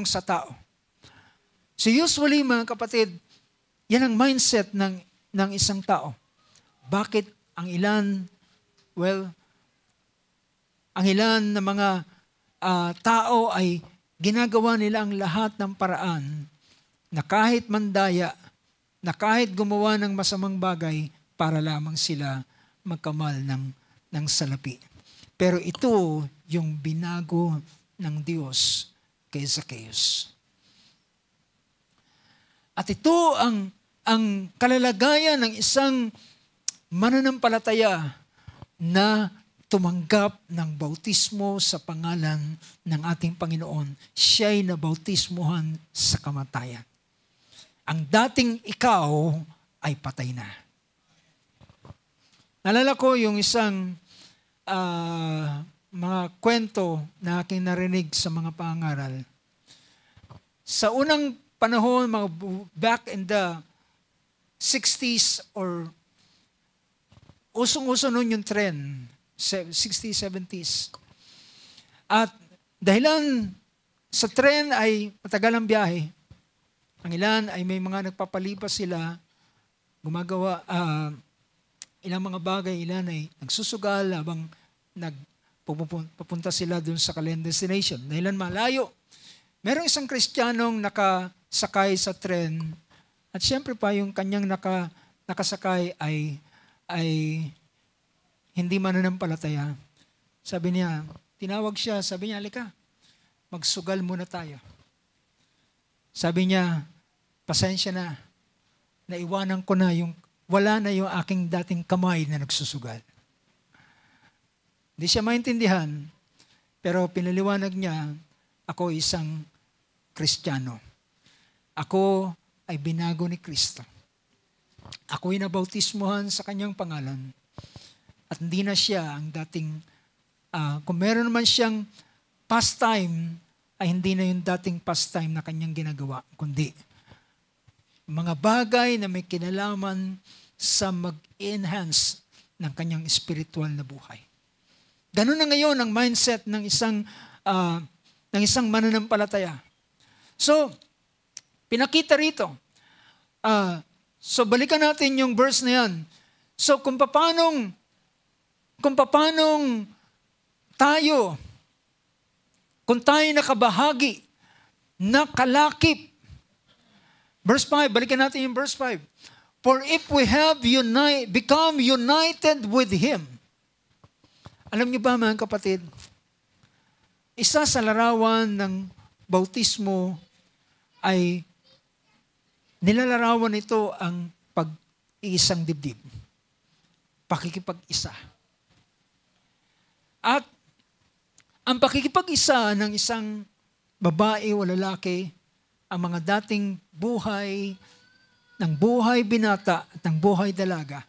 sa tao. So usually mga kapatid, yan ang mindset ng isang tao. Bakit ang ilan na mga tao ay ginagawa nila ang lahat ng paraan na kahit mandaya, na kahit gumawa ng masamang bagay para lamang sila magkamal ng salapi. Pero ito yung binago ng Diyos kay Zacchaeus. At ito ang kalalagayan ng isang mananampalataya na tumanggap ng bautismo sa pangalan ng ating Panginoon. Siya'y nabautismuhan sa kamatayan. Ang dating ikaw ay patay na. Nalala ko yung isang mga kwento na aking narinig sa mga pangaral. Sa unang panahon, back in the 60s or usong-uso nun yung trend, 60s, 70s. At dahilan sa trend ay matagal ang biyahe. Ang ilan ay may mga nagpapalipas sila, gumagawa, ilang mga bagay, ilan ay nagsusugal habang papunta sila dun sa kanilang destination. Dahilan malayo. Merong isang Kristiyanong nakasakay sa tren at siyempre pa yung kanyang nakasakay ay hindi mananampalataya. Sabi niya, tinawag siya, sabi niya, halika, magsugal muna tayo. Sabi niya, pasensya na, naiwanan ko na wala na yung aking dating kamay na nagsusugal. Hindi siya maintindihan, pero pinaliwanag niya, ako isang Kristiyano. Ako ay binago ni Kristo. Ako'y nabautismuhan sa kanyang pangalan. At hindi na siya ang dating, kung meron naman siyang pastime, ay hindi na yung dating pastime na kanyang ginagawa, kundi mga bagay na may kinalaman sa mag-enhance ng kanyang spiritual na buhay. Ganun na ngayon ang mindset ng isang mananampalataya. So, pinakita rito. So, balikan natin yung verse na yan. So, kung papanong tayo, kung tayo nakabahagi, nakalakip. Verse 5, balikan natin yung verse 5. For if we have become united with Him. Alam niyo ba mga kapatid, isa sa larawan ng bautismo ay nilalarawan nito ang pag-iisang dibdib. Pakikipag-isa. At ang pakikipag-isa ng isang babae o lalaki, ang mga dating buhay binata at ng buhay dalaga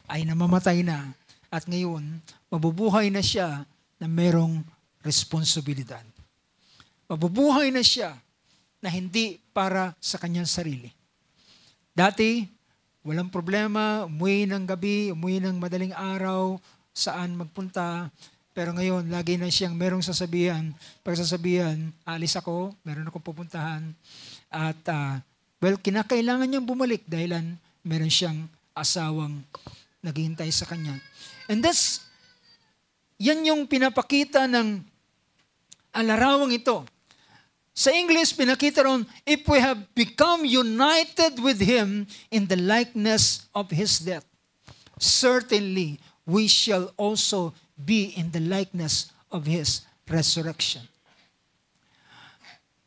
ay namamatay na at ngayon mabubuhay na siya na merong responsibilidad. Mabubuhay na siya na hindi para sa kanyang sarili. Dati, walang problema, umuwi ng gabi, umuwi ng madaling araw, saan magpunta. Pero ngayon, lagi na siyang merong pagsasabihan, alis ako, meron akong pupuntahan. At, kinakailangan niyang bumalik dahilan meron siyang asawang naghihintay sa kanya. And yan yung pinapakita ng larawang ito. Sa English, pinakita ron, if we have become united with Him in the likeness of His death, certainly we shall also be in the likeness of His resurrection.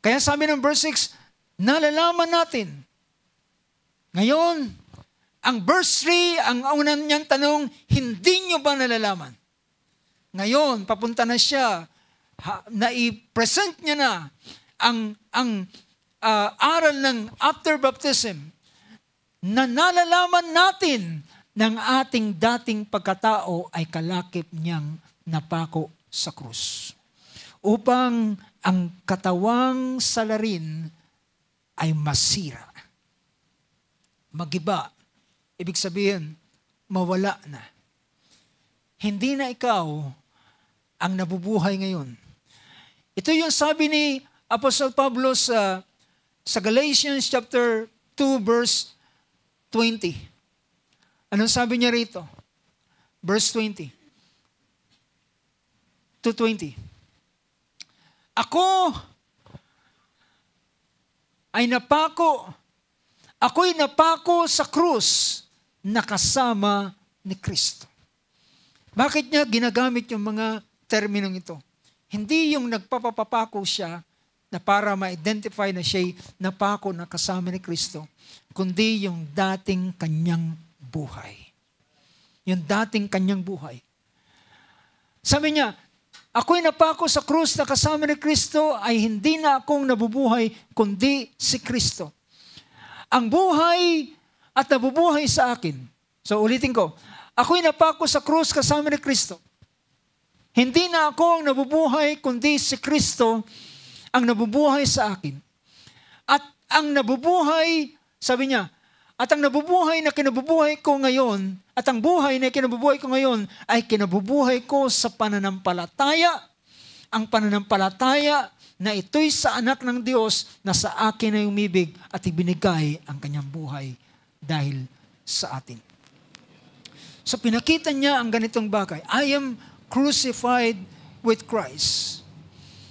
Kaya sabi ng verse 6, nalalaman natin. Ngayon, ang verse 3, ang unang niyang tanong, hindi niyo ba nalalaman? Ngayon, papunta na siya, na i-present niya na ang aral ng after baptism, na nalalaman natin ng ating dating pagkatao ay kalakip niyang napako sa krus. Upang ang katawang salarin ay masira. Magiba. Ibig sabihin, mawala na. Hindi na ikaw ang nabubuhay ngayon. Ito yung sabi ni Apostle Pablo sa Galatians chapter 2 verse 20. Anong sabi niya rito? Verse 20. 2:20. Ako'y napako sa krus na kasama ni Kristo. Bakit niya ginagamit yung mga terminong ito? Hindi yung nagpapapako siya na para ma-identify na siya'y napako na kasama ni Kristo, kundi yung dating kanyang buhay. Yung dating kanyang buhay. Sabi niya, ako'y napako sa krus na kasama ni Kristo ay hindi na akong nabubuhay, kundi si Kristo. Ang buhay at nabubuhay sa akin. So ulitin ko, ako'y napako sa krus kasama ni Kristo. Hindi na ako ang nabubuhay, kundi si Kristo ang nabubuhay sa akin. At ang nabubuhay, sabi niya, at ang nabubuhay na kinabubuhay ko ngayon, at ang buhay na kinabubuhay ko ngayon, ay kinabubuhay ko sa pananampalataya. Ang pananampalataya na ito'y sa anak ng Diyos na sa akin ay umibig at ibinigay ang kanyang buhay dahil sa atin. So pinakita niya ang ganitong bagay. I am crucified with Christ.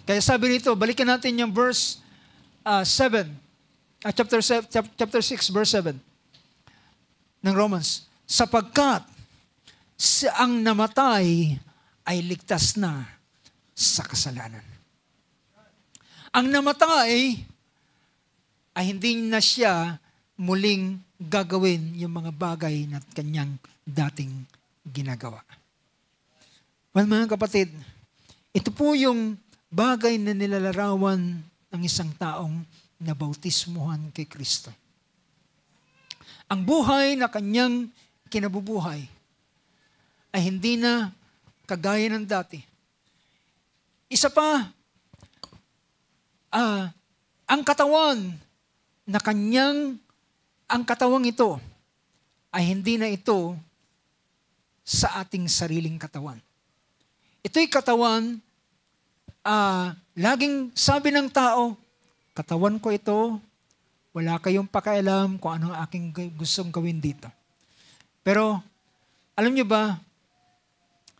Kaya sabi nito, balikan natin yung verse 7, chapter 6, verse 7 ng Romans. Sapagkat ang namatay ay ligtas na sa kasalanan. Ang namatay ay hindi na siya muling gagawin yung mga bagay na kanyang dating ginagawa. Well, mga kapatid, ito po yung bagay na nilalarawan ng isang taong nabautismuhan kay Kristo. Ang buhay na kanyang kinabubuhay ay hindi na kagaya ng dati. Isa pa, ang katawan na ang katawang ito ay hindi na ito sa ating sariling katawan. Ito'y katawan, laging sabi ng tao, katawan ko ito, wala kayong pakialam kung anong aking gustong gawin dito. Pero, alam niyo ba,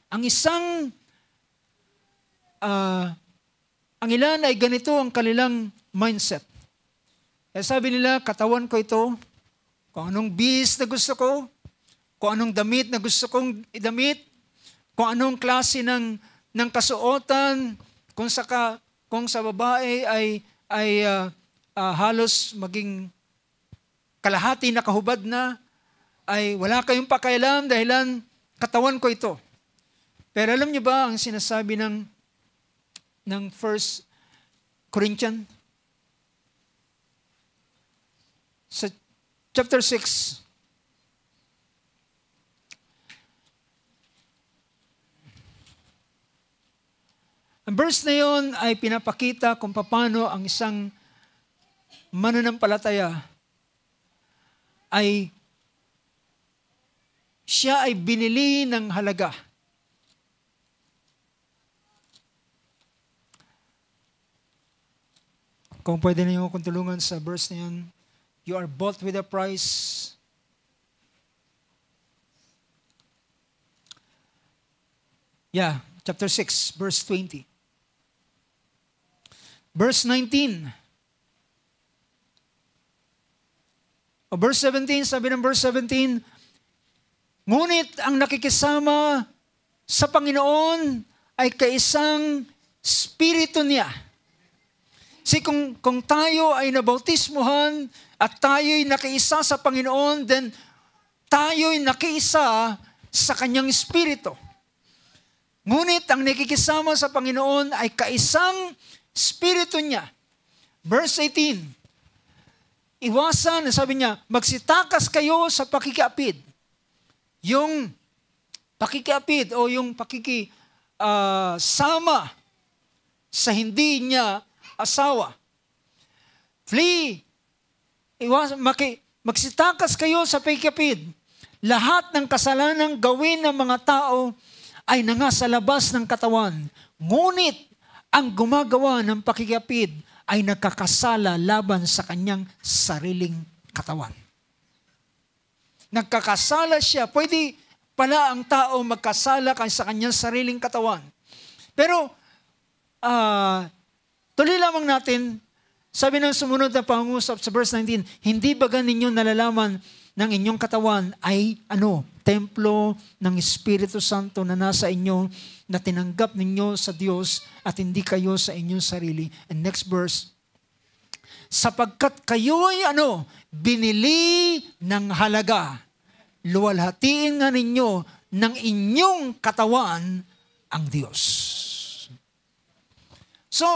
ang ilan ay ganito ang kanilang mindset. Kaya sabi nila, katawan ko ito, kung anong bihis na gusto ko, kung anong damit na gusto kong idamit, kung anong klase ng kasuotan, kung sa babae ay halos maging kalahati na kahubad na, ay wala kayong pakialam dahilan katawan ko ito. Pero alam niyo ba ang sinasabi ng 1 Corinthians? Sa chapter 6, ang verse na yon ay pinapakita kung paano ang isang mananampalataya ay siya ay binili ng halaga. Kung pwede niyo akong tulungan sa verse na yun, you are bought with a price. Yeah, chapter 6, verse 20. Verse 19. O verse 17, sabi ng verse 17, ngunit ang nakikisama sa Panginoon ay kaisang Espiritu niya. See, kung tayo ay nabautismuhan at tayo'y nakiisa sa Panginoon, then tayo'y nakiisa sa Kanyang Espiritu. Ngunit ang nakikisama sa Panginoon ay kaisang Espiritu niya. Verse 18, iwasan, sabi niya, magsitakas kayo sa pakikiapid. Yung pakikiapid o yung sama sa hindi niya asawa. Flee. Magsitakas kayo sa pakikiapid. Lahat ng kasalanang gawin ng mga tao ay nasa labas ng katawan. Ngunit ang gumagawa ng pakikiapid ay nagkakasala laban sa kanyang sariling katawan. Nagkakasala siya. Pwede pala ang tao magkasala sa kanyang sariling katawan. Pero, tuloy lamang natin, sabi ng sumunod na pangungusap sa verse 19, hindi baga ninyo nalalaman ng inyong katawan ay templo ng Espiritu Santo na nasa inyo, na tinanggap ninyo sa Diyos at hindi kayo sa inyong sarili. And next verse, sapagkat kayo'y binili ng halaga, luwalhatiin nga ninyo ng inyong katawan ang Diyos. So,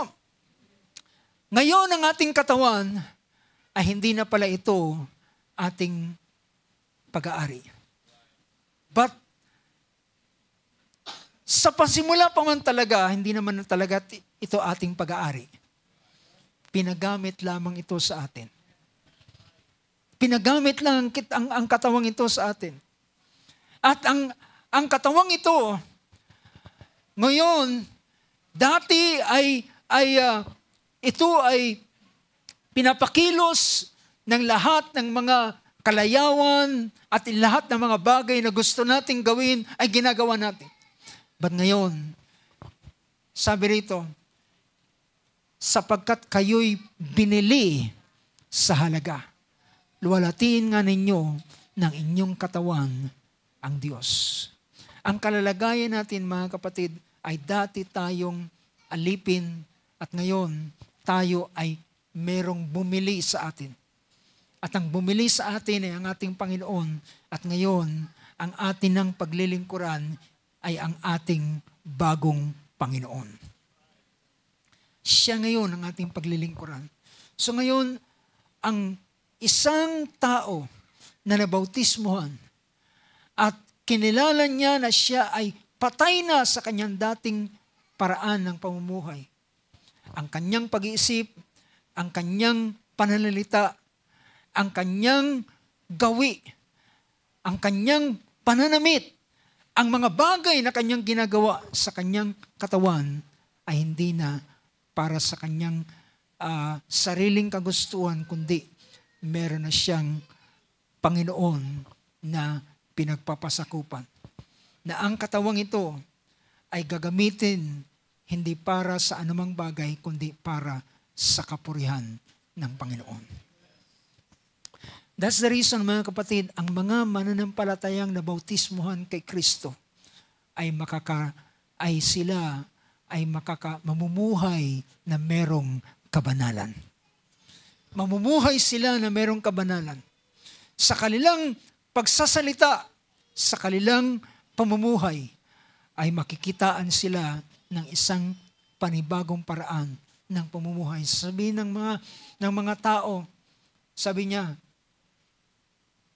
ngayon ang ating katawan ay hindi na pala ito ating pag-aari. But, sa pasimula pa man talaga, hindi naman talaga ito ating pag-aari. Pinagamit lamang ito sa atin. Pinagamit lang ang katawang ito sa atin. At ang katawang ito, ngayon, dati ito ay pinapakilos ng lahat ng mga kalayawan at lahat ng mga bagay na gusto nating gawin ay ginagawa natin. But ngayon, sabi rito, sapagkat kayo'y binili sa halaga, luwalhatiin nga ninyo ng inyong katawan ang Diyos. Ang kalalagayan natin, mga kapatid, ay dati tayong alipin at ngayon tayo ay merong bumili sa atin. At ang bumili sa atin ay ang ating Panginoon. At ngayon, ang atin ng paglilingkuran ay ang ating bagong Panginoon. Siya ngayon ang ating paglilingkuran. So ngayon, ang isang tao na nabautismuhan at kinilala niya na siya ay patay na sa kanyang dating paraan ng pamumuhay. Ang kanyang pag-iisip, ang kanyang pananalita, ang kanyang gawi, ang kanyang pananamit, ang mga bagay na kanyang ginagawa sa kanyang katawan ay hindi na para sa kanyang sariling kagustuhan, kundi meron na siyang Panginoon na pinagpapasakupan. Na ang katawang ito ay gagamitin hindi para sa anumang bagay, kundi para sa kapurihan ng Panginoon. That's the reason, mga kapatid, ang mga mananampalatayang nabautismuhan kay Kristo ay mamumuhay na merong kabanalan. Mamumuhay sila na merong kabanalan. Sa kanilang pagsasalita, sa kanilang pamumuhay, ay makikitaan sila ng isang panibagong paraan ng pamumuhay. Sabihin ng mga tao, sabi niya,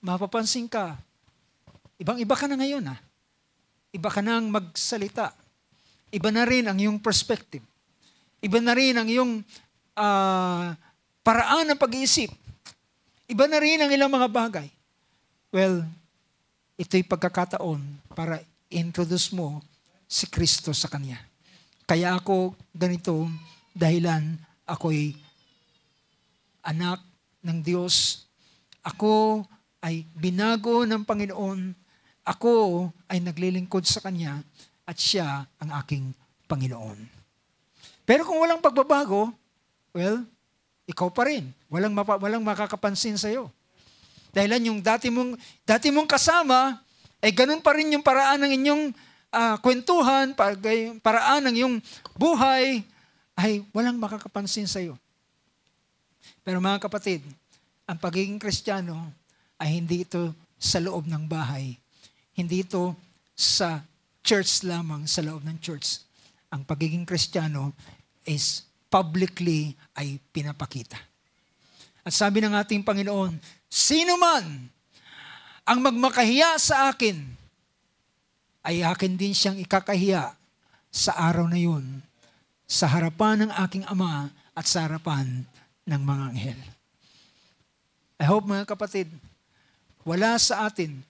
mapapansin ka, ibang-iba ka na ngayon . Iba ka nang magsalita. Iba na rin ang iyong perspective. Iba na rin ang iyong paraan ng pag-iisip. Iba na rin ang ilang mga bagay. Well, ito'y pagkakataon para introduce mo si Kristo sa Kanya. Kaya ako ganito, dahilan ako'y anak ng Diyos. Ako ay binago ng Panginoon. Ako ay naglilingkod sa Kanya at Siya ang aking Panginoon. Pero kung walang pagbabago, well, ikaw pa rin. Walang makakapansin sa'yo. Dahilan yung dati mong kasama, ay ganun pa rin yung paraan ng inyong kwentuhan, paraan ng iyong buhay, ay walang makakapansin sa'yo. Pero mga kapatid, ang pagiging Kristiyano ay hindi ito sa loob ng bahay. Hindi ito sa church lamang, sa loob ng church. Ang pagiging Kristiyano is publicly ay pinapakita. At sabi ng ating Panginoon, sino man ang magmakahiya sa akin, ay akin din siyang ikakahiya sa araw na yun, sa harapan ng aking Ama at sa harapan ng mga anghel. I hope mga kapatid, wala sa atin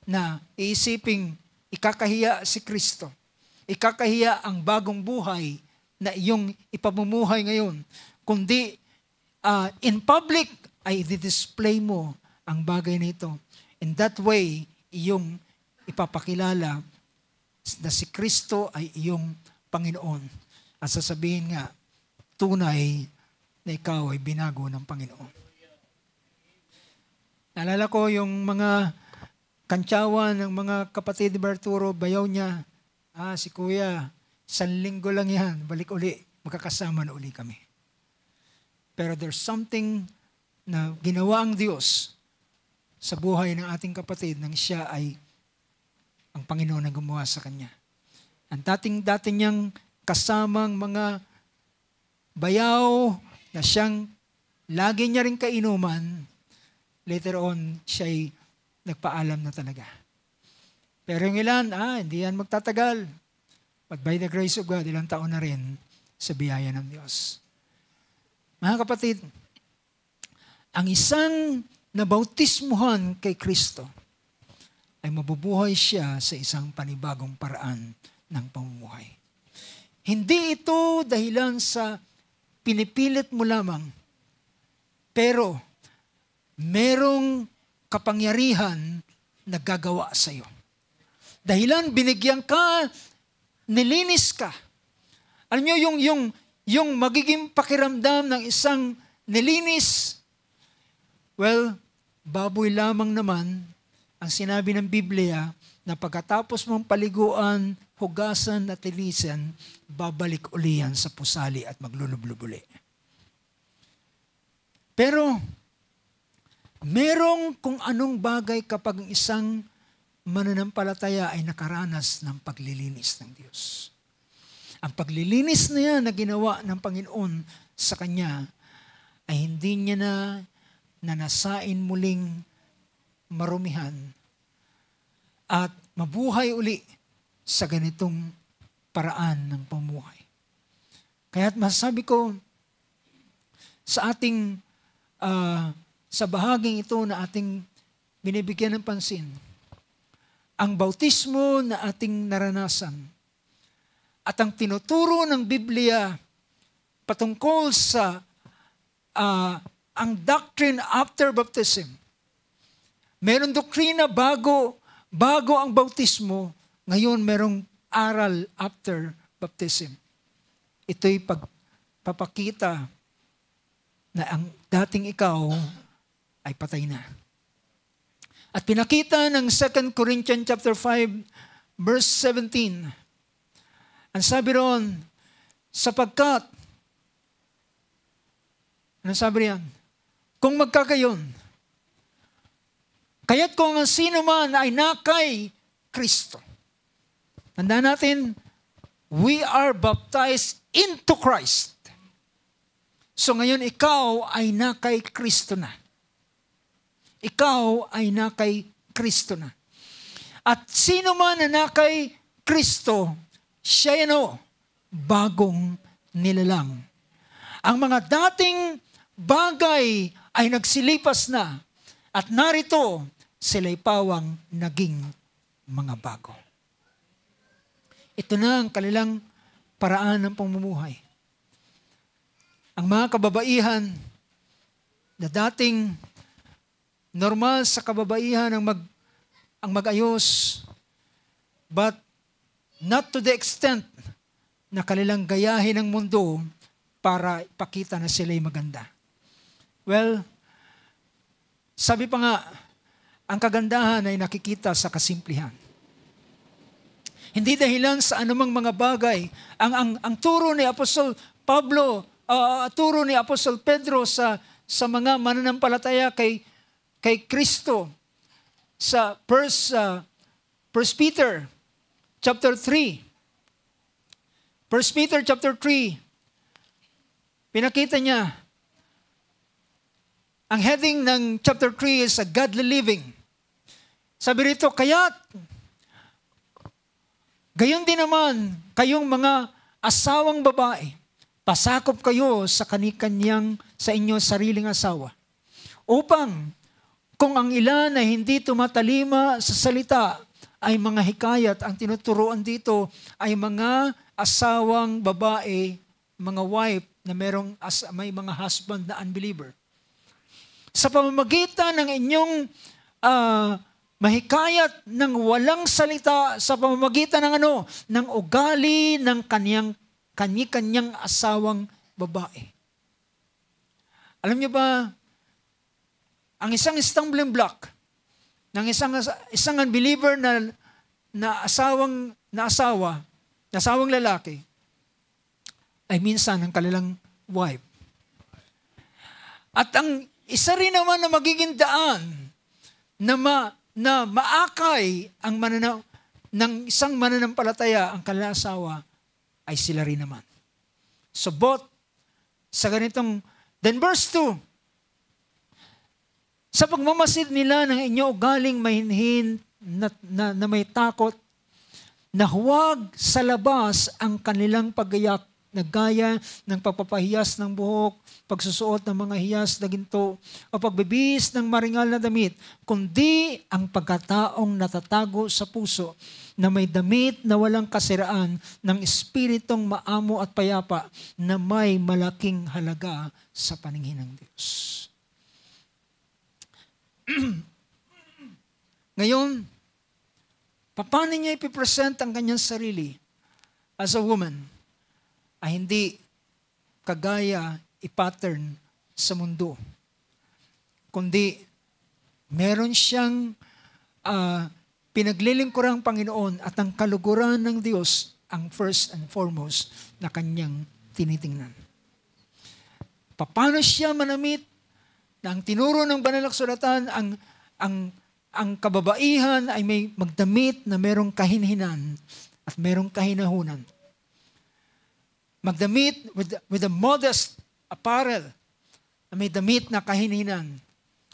na iisiping ikakahiya si Kristo. Ikakahiya ang bagong buhay na iyong ipamumuhay ngayon. Kundi in public ay i-display mo ang bagay na ito. In that way, iyong ipapakilala na si Kristo ay iyong Panginoon. At sasabihin nga, tunay na ikaw ay binago ng Panginoon. Naalala ko yung mga kantsawan ng mga kapatid ni Arturo, bayaw niya, si Kuya, 1 linggo lang yan, balik uli, magkakasama na uli kami. Pero there's something na ginawa ang Diyos sa buhay ng ating kapatid nang siya ay ang Panginoon na gumawa sa kanya. Ang dati niyang kasamang mga bayaw na siyang lagi niya rin kainuman, later on, siya'y nagpaalam na talaga. Pero yung ilan, hindi yan magtatagal. But by the grace of God, ilang taon na rin sa biyaya ng Diyos. Mga kapatid, ang isang nabautismuhan kay Kristo ay mabubuhay siya sa isang panibagong paraan ng pamumuhay. Hindi ito dahilan sa pinipilit mo lamang, pero merong kapangyarihan na gagawa sa iyo. Dahilan binigyan ka, nilinis ka. Alam niyo yung magiging pakiramdam ng isang nilinis, well, baboy lamang naman ang sinabi ng Biblia na pagkatapos mong paliguan, hugasan at linisan, babalik uli yan sa pusali at maglulublubuli. Pero, merong kung anong bagay kapag ang isang mananampalataya ay nakaranas ng paglilinis ng Diyos. Ang paglilinis na yan na ginawa ng Panginoon sa kanya ay hindi niya na nanasain muling marumihan at mabuhay uli sa ganitong paraan ng pamumuhay. Kaya't masasabi ko sa ating sa bahaging ito na ating binibigyan ng pansin, ang bautismo na ating naranasan at ang tinuturo ng Biblia patungkol sa ang doctrine after baptism. Meron doktrina bago ang bautismo, ngayon merong aral after baptism. Ito'y pagpapakita na ang dating ikaw ay patay na. At pinakita ng 2 Corinthians chapter 5 verse 17. Ang sabi roon, sapagkat, ano sabi riyan? Kung magkakayon, kaya't kung ang sino man ay nakay Kristo. Tandaan natin, we are baptized into Christ. So ngayon ikaw ay nakay Kristo na. Ikaw ay nakay Kristo na. At sino man na nakay Kristo, siya bagong nilalang. Ang mga dating bagay ay nagsilipas na at narito sila'y pawang naging mga bago. Ito na ang kanilang paraan ng pamumuhay. Ang mga kababaihan na dating normal sa kababaihan ang mag-ayos, but not to the extent na kanilang gayahin ang mundo para ipakita na sila'y maganda. Well, sabi pa nga, ang kagandahan ay nakikita sa kasimplihan. Hindi dahilan sa anumang mga bagay. Ang turo ni Apostol Pablo, turo ni Apostol Pedro sa mga mananampalataya kay Kristo sa 1 Peter chapter 3. 1 Peter chapter 3, pinakita niya ang heading ng chapter 3 is a godly living. Sabi rito, kaya't gayon din naman kayong mga asawang babae, pasakop kayo sa kanikanyang sa inyong sariling asawa. Upang kung ang ilan ay hindi tumatalima sa salita, ay mga hikayat, ang tinuturuan dito ay mga asawang babae, mga wife na may mga husband na unbeliever. Sa pamamagitan ng inyong mahikayat ng walang salita, sa pamamagitan ng ng ugali ng kanyang asawang babae. Alam niyo ba, ang isang stumbling block ng isang unbeliever na asawang lalaki ay minsan ang kanilang wife. At ang isa rin naman na magiging daan na maakay ang ng isang mananampalataya ang kanilang asawa ay sila rin naman. So both sa ganitong, then verse 2, sa pagmamasid nila ng inyo ugaling mahinhin na may takot, na huwag sa labas ang kanilang paggayak na gaya ng pagpapahiyas ng buhok, pagsusuot ng mga hiyas na ginto, o pagbibihis ng maringal na damit, kundi ang pagkataong natatago sa puso na may damit na walang kasiraan ng espiritong maamo at payapa na may malaking halaga sa paningin ng Diyos. Ngayon, paano niya ipipresent ang kanyang sarili as a woman ay hindi kagaya i-pattern sa mundo, kundi meron siyang pinaglilingkurang Panginoon at ang kaluguran ng Diyos ang first and foremost na kanyang tinitingnan. Paano siya manamit na ang tinuro ng banal na kasulatan, ang kababaihan ay may magdamit na merong kahinhinan at merong kahinahunan. Magdamit with a modest apparel na may damit na kahinhinan.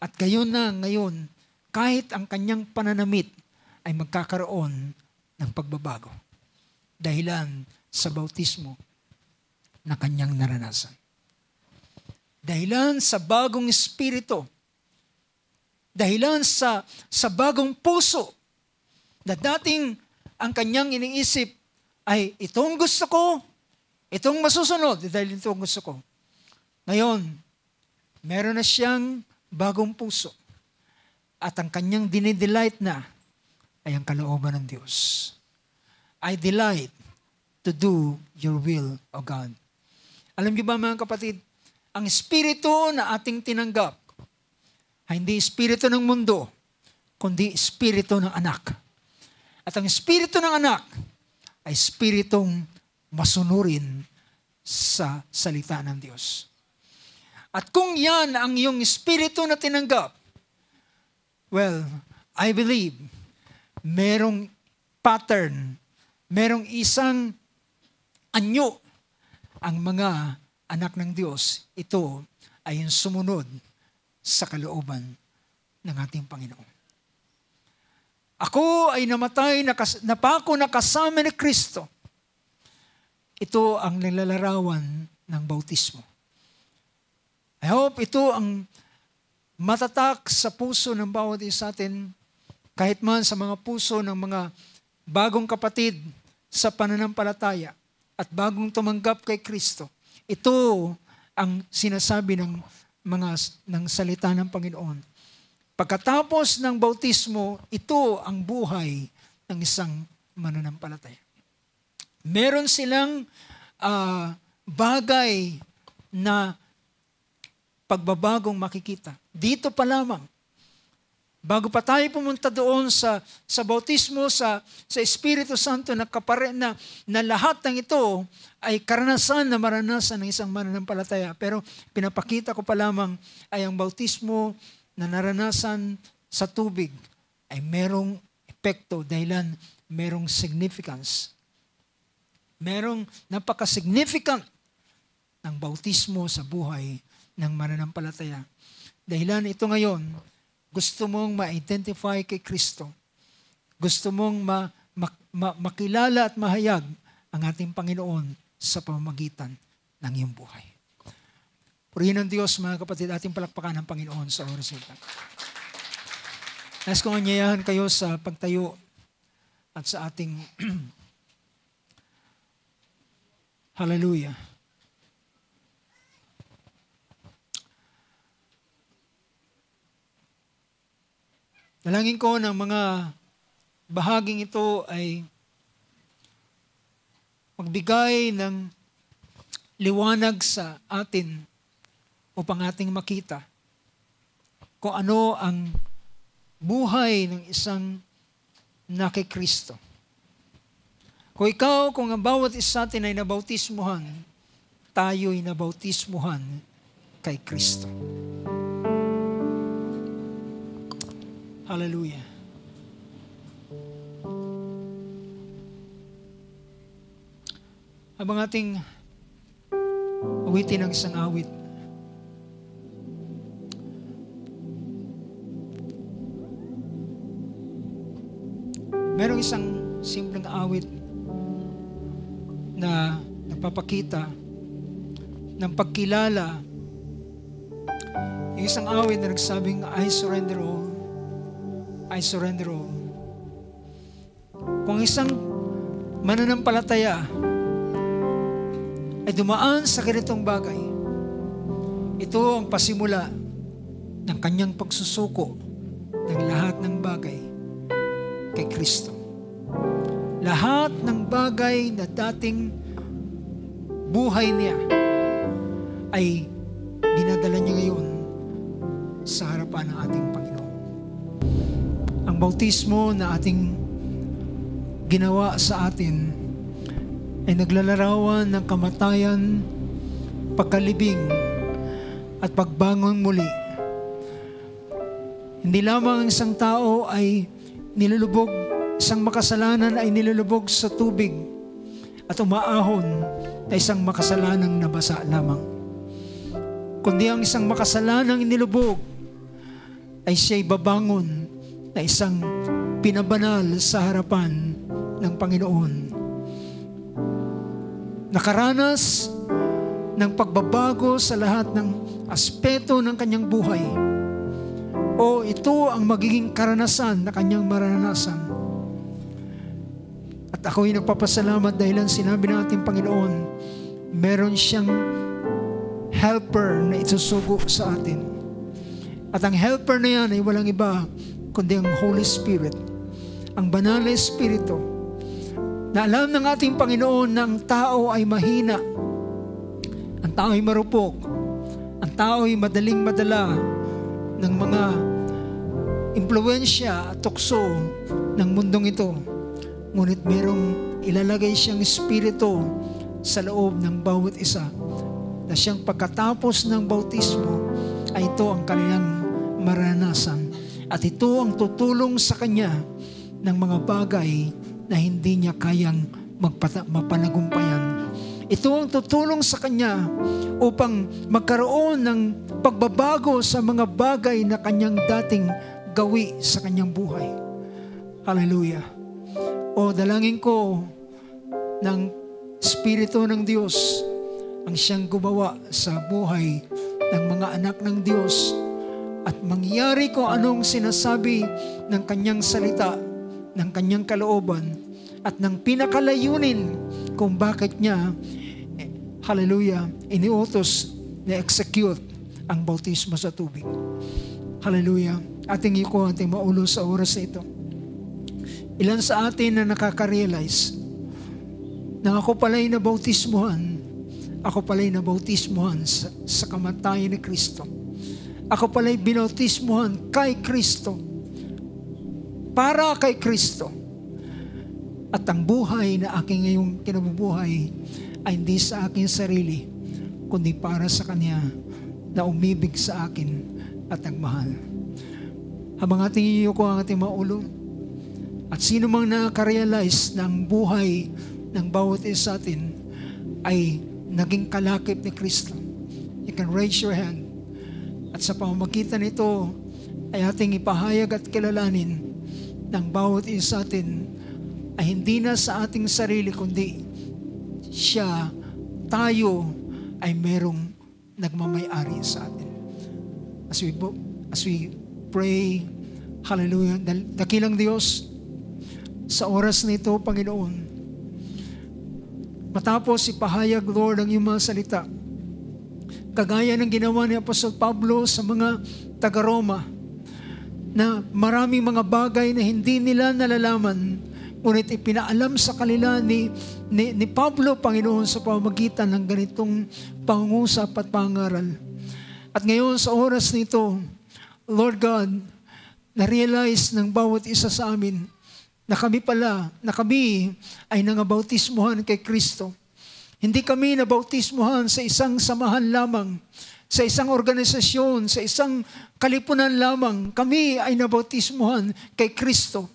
At ngayon, kahit ang kanyang pananamit ay magkakaroon ng pagbabago. Dahilan sa bautismo na kanyang naranasan. Dahilan sa bagong espiritu. Dahilan sa bagong puso na dating ang kanyang iniisip ay itong gusto ko, itong masusunod dahil itong gusto ko. Ngayon, meron na siyang bagong puso at ang kanyang dinidelight na ay ang kalooban ng Diyos. I delight to do your will, O God. Alam niyo ba mga kapatid, ang espiritu na ating tinanggap ay hindi espiritu ng mundo, kundi espiritu ng anak. At ang espiritu ng anak ay espiritong masunurin sa salita ng Diyos. At kung yan ang iyong espiritu na tinanggap, well, I believe merong pattern, merong isang anyo ang mga anak ng Diyos. Ito ay yung sumunod sa kalooban ng ating Panginoon. Ako ay namatay, napako na kasama ni Kristo. Ito ang nilalarawan ng bautismo. I hope ito ang matatak sa puso ng bawat isa atin, kahit man sa mga puso ng mga bagong kapatid sa pananampalataya at bagong tumanggap kay Kristo. Ito ang sinasabi ng salita ng Panginoon. Pagkatapos ng bautismo, ito ang buhay ng isang mananampalataya. Meron silang bagay na pagbabagong makikita. Dito pa lamang. Bago pa tayo pumunta doon sa bautismo, sa Espiritu Santo na lahat ng ito ay karanasan na maranasan ng isang mananampalataya. Pero pinapakita ko pa lamang ay ang bautismo na naranasan sa tubig ay merong epekto dahilan merong significance. Merong napaka-significant ng bautismo sa buhay ng mananampalataya. Dahilan ito ngayon, gusto mong ma-identify kay Kristo. Gusto mong makilala at mahayag ang ating Panginoon sa pamamagitan ng iyong buhay. Purihin ng Diyos, mga kapatid, ating palakpakan ng Panginoon sa oras ito. Nais kong anyayahan kayo sa pagtayo at sa ating hallelujah. Dalangin ko ng mga bahaging ito ay magbigay ng liwanag sa atin upang ating makita kung ano ang buhay ng isang nakikristo. Kung ang bawat isa atin ay nabautismuhan, tayo'y nabautismuhan kay Kristo. Hallelujah. Habang ating awitin ang isang awit, merong isang simpleng awit na nagpapakita ng pagkilala. Yung isang awit na nagsabing, I surrender all. I surrender all. Kung isang mananampalataya ay dumaan sa ganitong bagay, ito ang pasimula ng kanyang pagsusuko ng lahat ng bagay kay Kristo. Lahat ng bagay na dating buhay niya ay dinadala niya ngayon sa harapan ng ating Panginoon. Ang bautismo na ating ginawa sa atin ay naglalarawan ng kamatayan, pagkalibing, at pagbangon muli. Hindi lamang ang isang tao ay nilulubog, isang makasalanan ay nilulubog sa tubig at umaahon na isang makasalanang nabasa lamang. Kundi ang isang makasalanang nilubog ay siya'y babangon na isang pinabanal sa harapan ng Panginoon. Nakaranas ng pagbabago sa lahat ng aspeto ng kanyang buhay. O ito ang magiging karanasan na kanyang maranasan. At ako'y nagpapasalamat dahil ang sinabi ng ating Panginoon, meron siyang helper na itusugo sa atin. At ang helper na yan ay walang iba kundi ang Holy Spirit, ang banal na Espiritu, na alam ng ating Panginoon na ang tao ay mahina, ang tao ay marupok, ang tao ay madaling madala ng mga impluwensya at tukso ng mundong ito. Ngunit merong ilalagay siyang Espiritu sa loob ng bawat isa na siyang pagkatapos ng bautismo ay ito ang kanilang maranasan. At ito ang tutulong sa kanya ng mga bagay na hindi niya kayang mapanagumpayan. Ito ang tutulong sa kanya upang magkaroon ng pagbabago sa mga bagay na kanyang dating gawi sa kanyang buhay. Hallelujah. O dalangin ko ng Espiritu ng Diyos ang siyang gumawa sa buhay ng mga anak ng Diyos at mangyari kung anong sinasabi ng kanyang salita, ng kanyang kalooban, at ng pinakalayunin kung bakit niya, hallelujah, iniutos na execute ang bautismo sa tubig. Hallelujah. Ating iko, ating maulo sa oras na ito. Ilan sa atin na nakaka-realize na ako pala'y nabautismuhan, ako pala'y nabautismuhan sa kamatayan ni Kristo. Ako pala'y binautismuhan kay Kristo, para kay Kristo. At ang buhay na aking ngayong kinabubuhay ay hindi sa aking sarili, kundi para sa Kanya na umibig sa akin at nagmahal. Habang ating iyuko ang ating maulo, at sino mang nakaka-realize na ang buhay ng bawat isa atin ay naging kalakip ni Kristo, you can raise your hand At sa pamamagitan nito ay ating ipahayag at kilalanin ng bawat isa sa atin ay hindi na sa ating sarili kundi siya, tayo ay merong nagmamay-ari sa atin. As we pray, hallelujah, dakilang Diyos, sa oras na ito, Panginoon, matapos ipahayag, Lord, ang iyong mga salita, kagaya ng ginawa ni Apostol Pablo sa mga taga-Roma, na maraming mga bagay na hindi nila nalalaman, ngunit ipinaalam sa kanila ni Pablo, Panginoon, sa pamamagitan ng ganitong pangungusap at pangaral. At ngayon sa oras nito, Lord God, na-realize ng bawat isa sa amin na kami ay nangabautismuhan kay Kristo. Hindi kami nabautismuhan sa isang samahan lamang, sa isang organisasyon, sa isang kalipunan lamang. Kami ay nabautismuhan kay Kristo.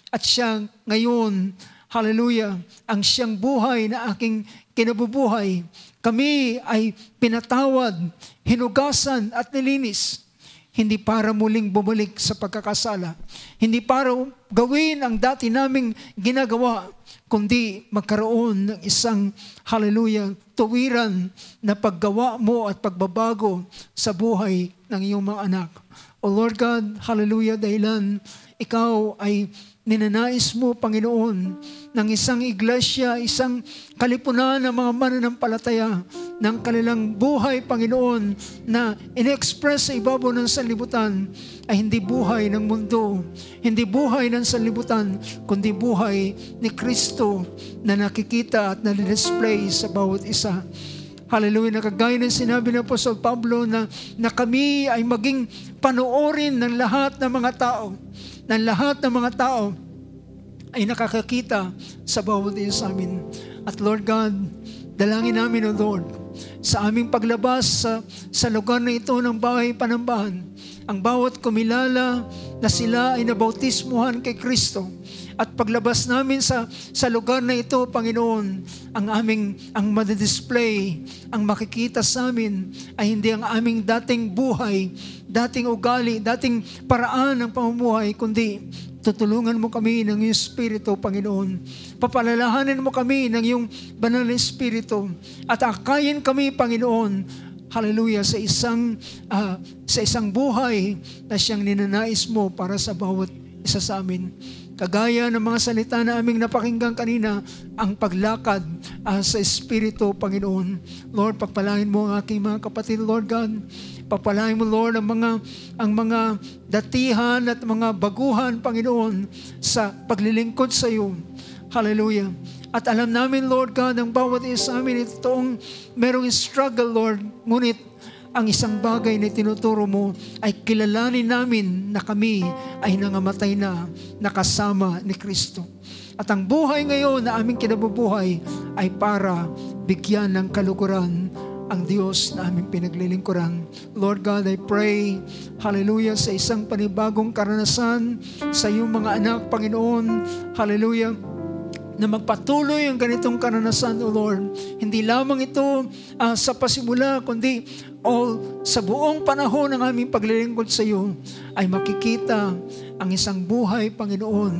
At siya ngayon, hallelujah, ang siyang buhay na aking kinabubuhay. Kami ay pinatawad, hinugasan at nilinis. Hindi para muling bumalik sa pagkakasala. Hindi para gawin ang dati naming ginagawa, kundi magkaroon ng isang, hallelujah, tuwiran na paggawa mo at pagbabago sa buhay ng iyong mga anak. O Lord God, hallelujah, dahilan ikaw ay ninanais mo, Panginoon, ng isang iglesia, isang kalipunan ng mga mananampalataya ng kanilang buhay, Panginoon, na in-express sa ibabaw ng sanlibutan ay hindi buhay ng mundo, hindi buhay ng sanlibutan, kundi buhay ni Kristo na nakikita at na-display sa bawat isa. Hallelujah, nakagaya ng sinabi ng Apostol Pablo na kami ay maging panoorin ng lahat ng mga tao, ay nakakakita sa bawat isa sa amin. At Lord God, dalangin namin, O Lord, sa aming paglabas sa lugar na ito ng bahay panambahan, ang bawat kumilala na sila ay nabautismuhan kay Kristo. At paglabas namin sa lugar na ito, Panginoon, ang madidisplay, ang makikita sa amin ay hindi ang aming dating buhay, dating ugali, dating paraan ng pamumuhay, kundi tutulungan mo kami ng iyong Espiritu, Panginoon. Papalalahanin mo kami ng iyong banal na Espiritu. At akayin kami, Panginoon, hallelujah, sa isang buhay na siyang ninanais mo para sa bawat isa sa amin. Kagaya ng mga salita na aming napakinggan kanina, ang paglakad sa Espiritu, Panginoon. Lord, pagpalain mo ang aking mga kapatid, Lord God. Pagpalain mo, Lord, ang mga datihan at mga baguhan, Panginoon, sa paglilingkod sa iyo. Hallelujah. At alam namin, Lord God, ang bawat isa sa amin, itoong merong struggle, Lord. Ngunit, ang isang bagay na tinuturo mo ay kilalanin namin na kami ay nangamatay na nakasama ni Kristo. At ang buhay ngayon na aming kinabubuhay ay para bigyan ng kaluguran ang Diyos na aming pinaglilingkuran. Lord God, I pray, hallelujah, sa isang panibagong karanasan sa iyong mga anak, Panginoon, hallelujah, na magpatuloy ang ganitong karanasan, O Lord. Hindi lamang ito sa pasimula, kundi sa buong panahon ng aming paglilingkod sa iyo ay makikita ang isang buhay, Panginoon.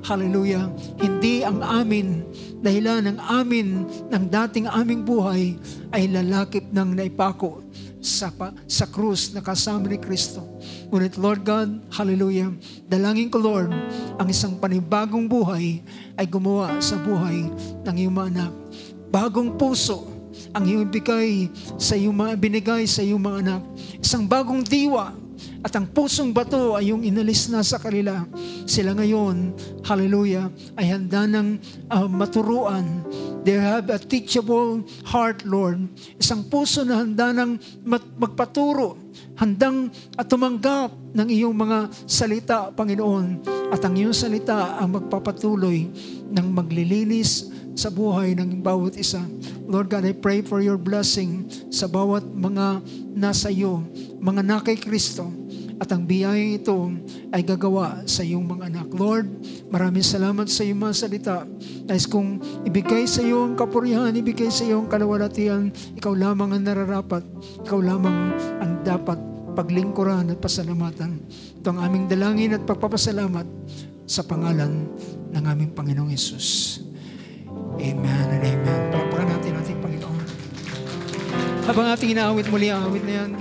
Hallelujah. Hindi ang amin, dahilan ng amin, ng dating aming buhay ay lalakip ng naipako sa krus na kasama ni Kristo. Ngunit Lord God, hallelujah, dalangin ko, Lord, ang isang panibagong buhay ay gumawa sa buhay ng iyong mga anak. Bagong puso ang iyong binigay sa iyong mga anak. Isang bagong diwa at ang pusong bato ay yung inalis na sa kanila. Sila ngayon, hallelujah, ay handa ng maturuan. They have a teachable heart, Lord. Isang puso na handa ng magpaturo, handang at tumanggap ng iyong mga salita, Panginoon. At ang iyong salita ang magpapatuloy ng maglilinis sa buhay ng bawat isa. Lord God, I pray for your blessing sa bawat mga nasa iyo, mga na kay Kristo. At ang biyaya ito ay gagawa sa iyong mga anak. Lord, maraming salamat sa iyong mga salita. Nais kong ibigay sa iyo ang kapurihan, ibigay sa iyo ang kalawalatian. Ikaw lamang ang nararapat. Ikaw lamang ang dapat paglingkuran at pasalamatan. Ito ang aming dalangin at pagpapasalamat sa pangalan ng aming Panginoong Hesus. Amen and amen. Palakpakan natin ating Panginoon. Habang ating inaawit muli ang awit na yan,